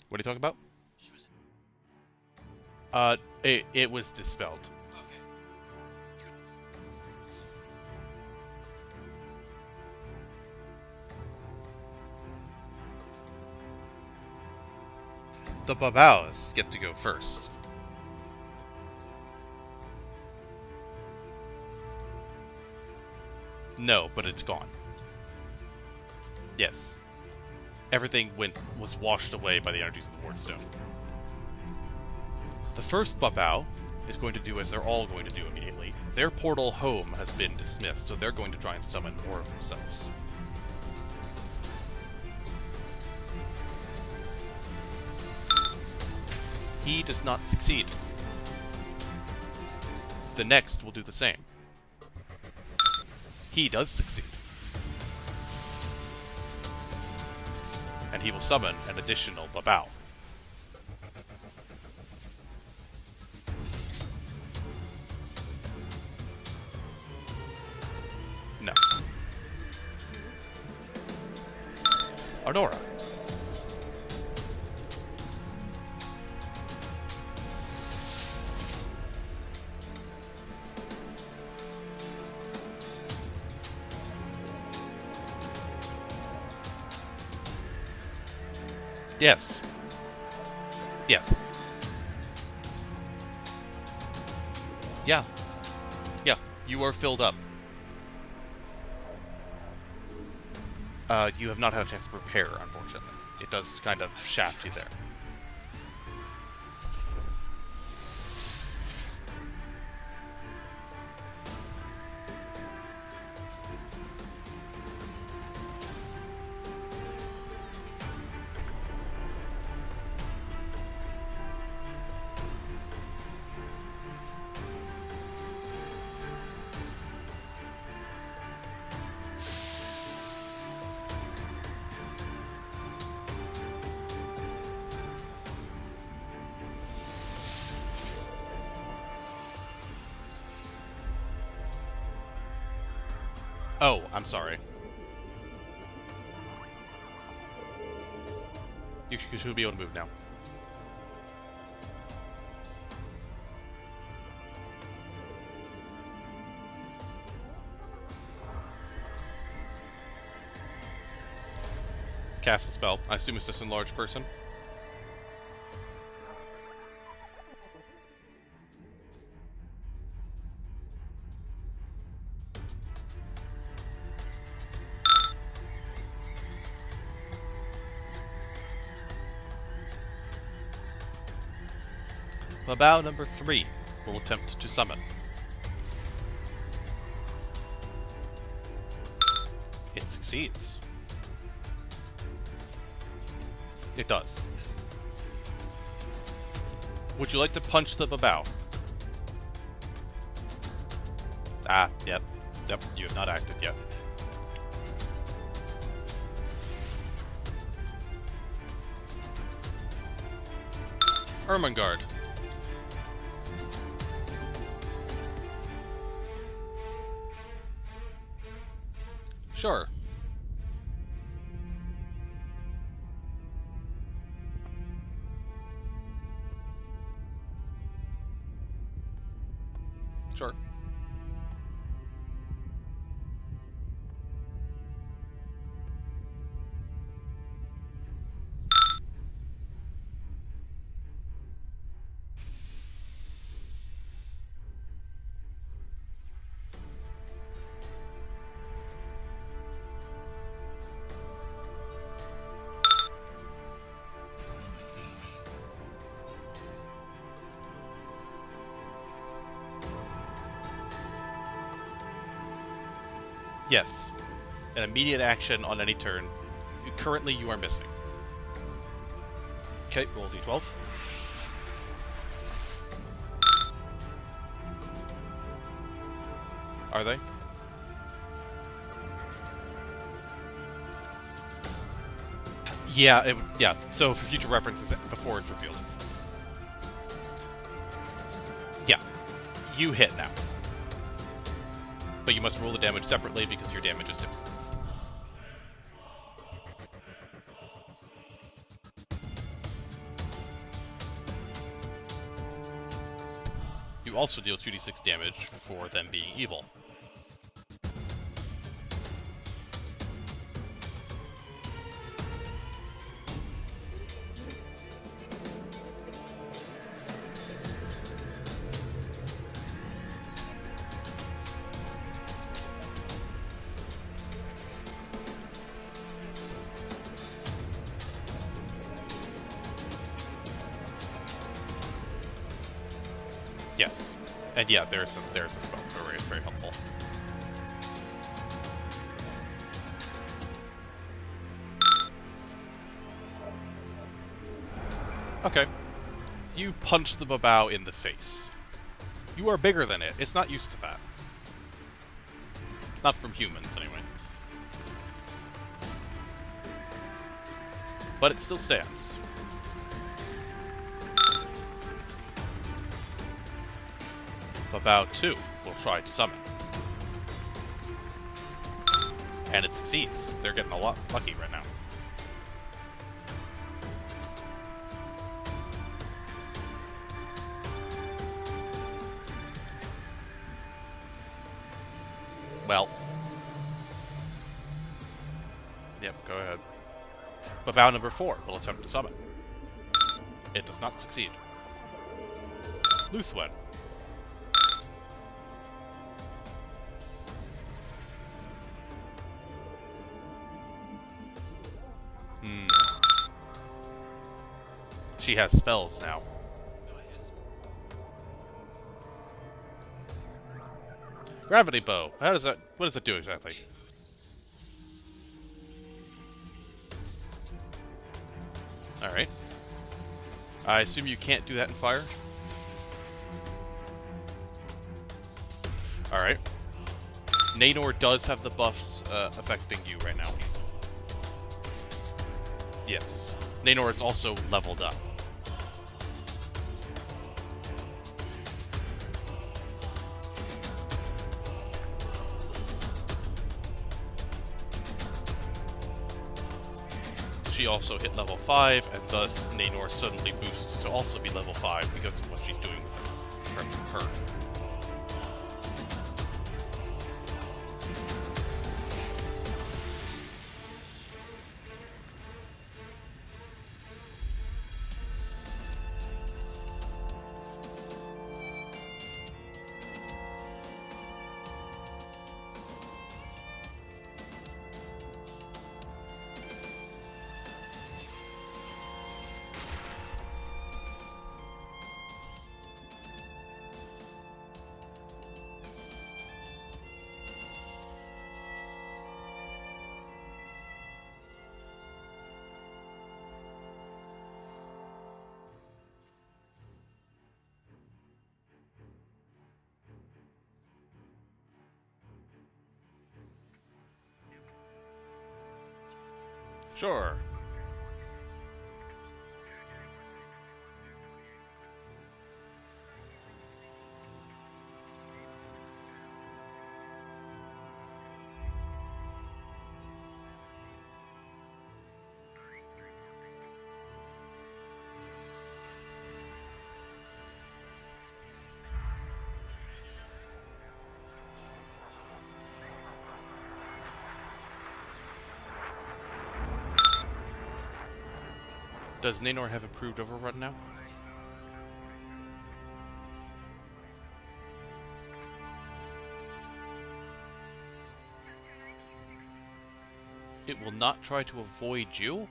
What are you talking about? It was dispelled. Okay. The Babaos get to go first. No, but it's gone. Yes. Everything was washed away by the energies of the Wardstone. The first Babao is going to do as they're all going to do immediately. Their portal home has been dismissed, so they're going to try and summon more of themselves. He does not succeed. The next will do the same. He does succeed. And he will summon an additional Babao. No. Arnora. Yes. Yes. Yeah. Yeah, you are filled up. You have not had a chance to prepare, unfortunately. It does kind of shaft you there. Oh, I'm sorry. You should be able to move now. Cast a spell. I assume it's just a large person. Babao number 3 will attempt to summon. It succeeds. It does. Would you like to punch the Babao? Ah, yep. Yep, you have not acted yet. Ermengarde. Sure. Sure. Yes. An immediate action on any turn. Currently, you are missing. Okay, roll d12. Are they? Yeah, yeah. So for future references, before it's revealed. Yeah. You hit now. But you must roll the damage separately because your damage is different. You also deal 2d6 damage for them being evil. Yes. And yeah, there's a spell array. It's very helpful. Okay. You punch the Babao in the face. You are bigger than it. It's not used to that. Not from humans, anyway. But it still stands. Babao 2 will try to summon. And it succeeds. They're getting a lot lucky right now. Well. Yep, go ahead. Babao number 4 will attempt to summon. It does not succeed. Luthwen. She has spells now. Gravity bow. How does that? What does it do exactly? All right. I assume you can't do that in fire. All right. Naynor does have the buffs affecting you right now. Yes. Naynor is also leveled up. she also hit level 5, and thus Naynor suddenly boosts to also be level 5 because of what she's doing with her. Sure. Does Naynor have improved overrun now? It will not try to avoid you?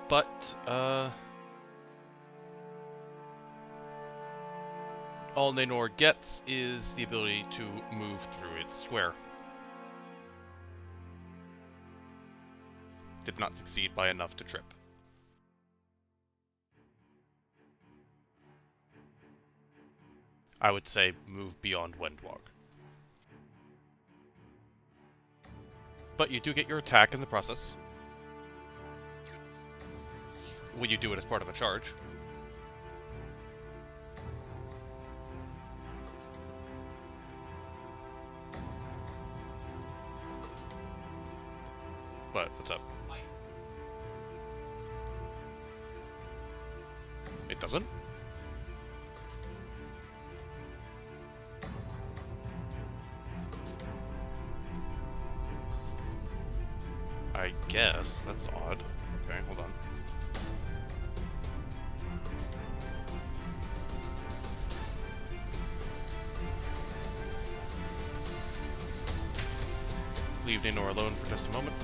But, all Naynor gets is the ability to move through its square. Did not succeed by enough to trip. I would say move beyond Windwalk. But you do get your attack in the process. When you do it as part of a charge. But what's up? It doesn't? I guess. That's odd. Okay, hold on. Leave Naynor alone for just a moment.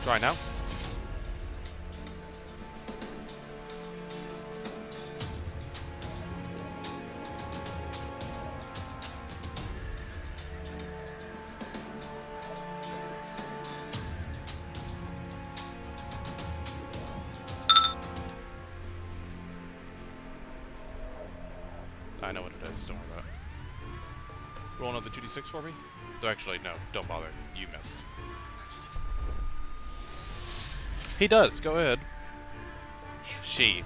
Try now. I know what it is, don't worry about it. Roll another 2d6 for me? Though actually, no, don't bother. You missed. He does, go ahead. She.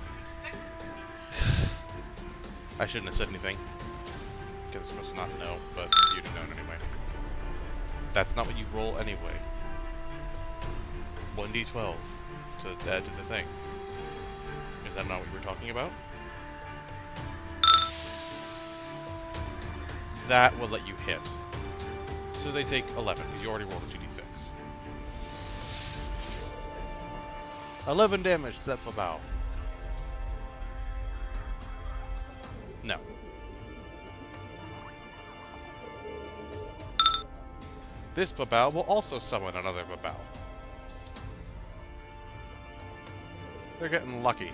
I shouldn't have said anything. Because it's supposed to not know, but you'd have known anyway. That's not what you roll anyway. 1d12 to add to the thing. Is that not what you were talking about? That will let you hit. So they take 11, because you already rolled a 2d6. 11 damage to that bow. No. This Babao will also summon another Babao. They're getting lucky.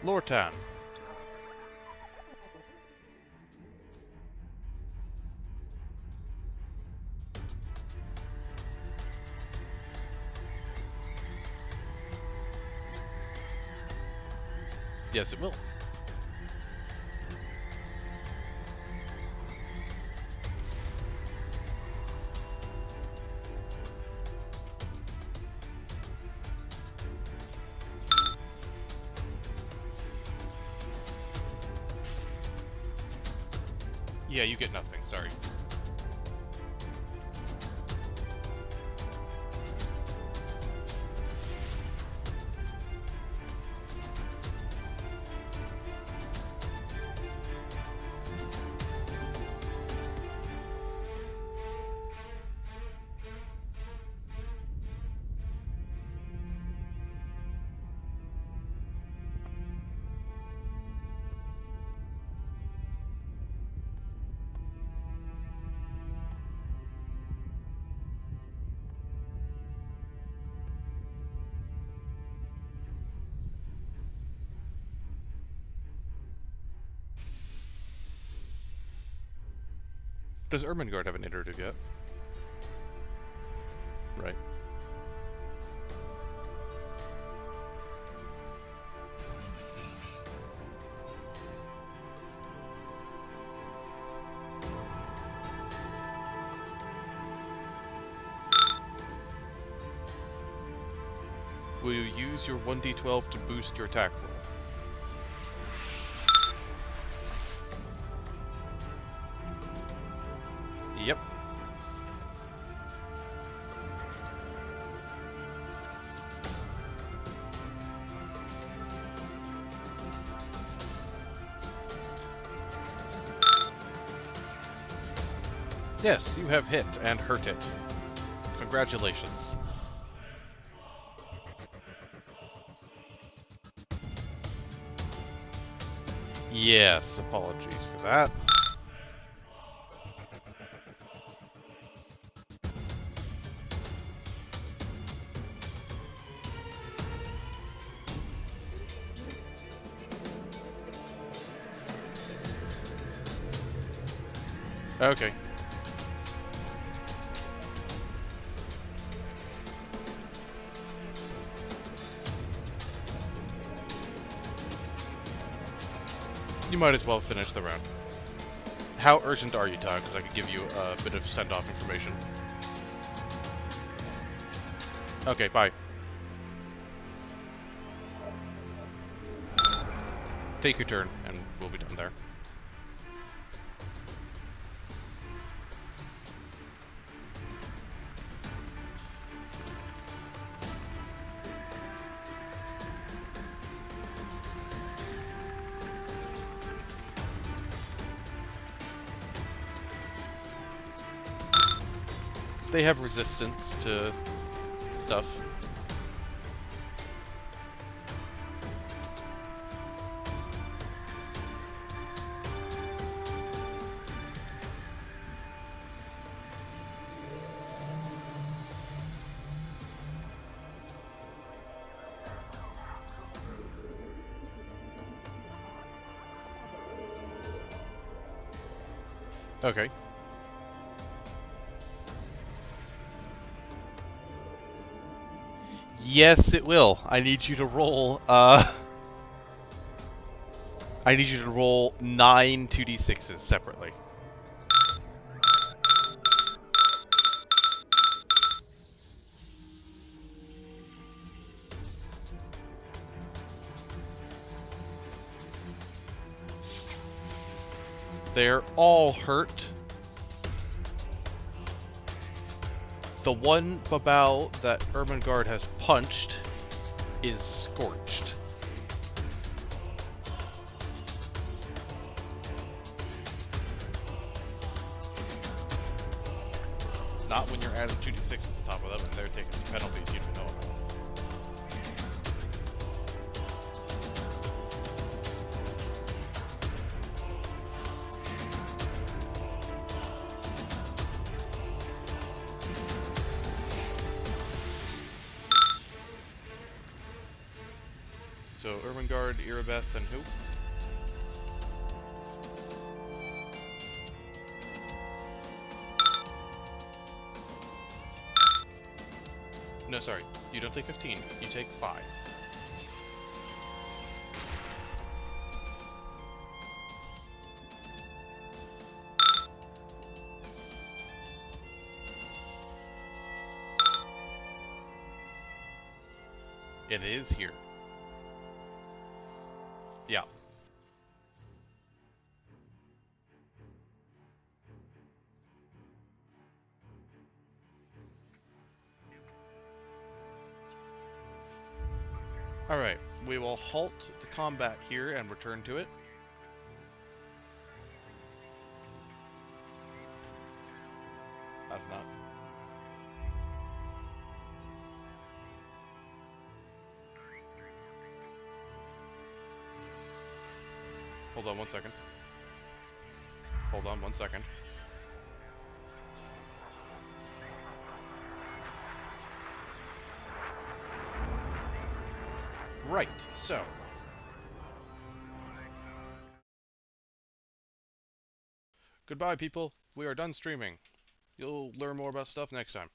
Lortan. Yes, it will. Yeah, you get nothing, sorry. Does Ermengarde have an iterative yet? Right. Will you use your 1d12 to boost your attack roll? Yep. Yes, you have hit and hurt it. Congratulations. Yes, apologies for that. Okay. You might as well finish the round. How urgent are you, Todd? Because I could give you a bit of send-off information. Okay, bye. Take your turn, and we'll be done there. They have resistance to stuff. Okay. Yes, it will. I need you to roll, I need you to roll 9 2d6s separately. They're all hurt. The one Babao that Ermengarde has punched is scorched. Not when you're adding 2d6s on top of them and they're taking some penalties you don't know about. So, Ermengarde, Irabeth, and who? No, sorry. You don't take 15. You take 5. It is here. Yeah. Alright, we will halt the combat here and return to it. That's not. Hold on 1 second. Hold on 1 second. Right, so. Goodbye, people. We are done streaming. You'll learn more about stuff next time.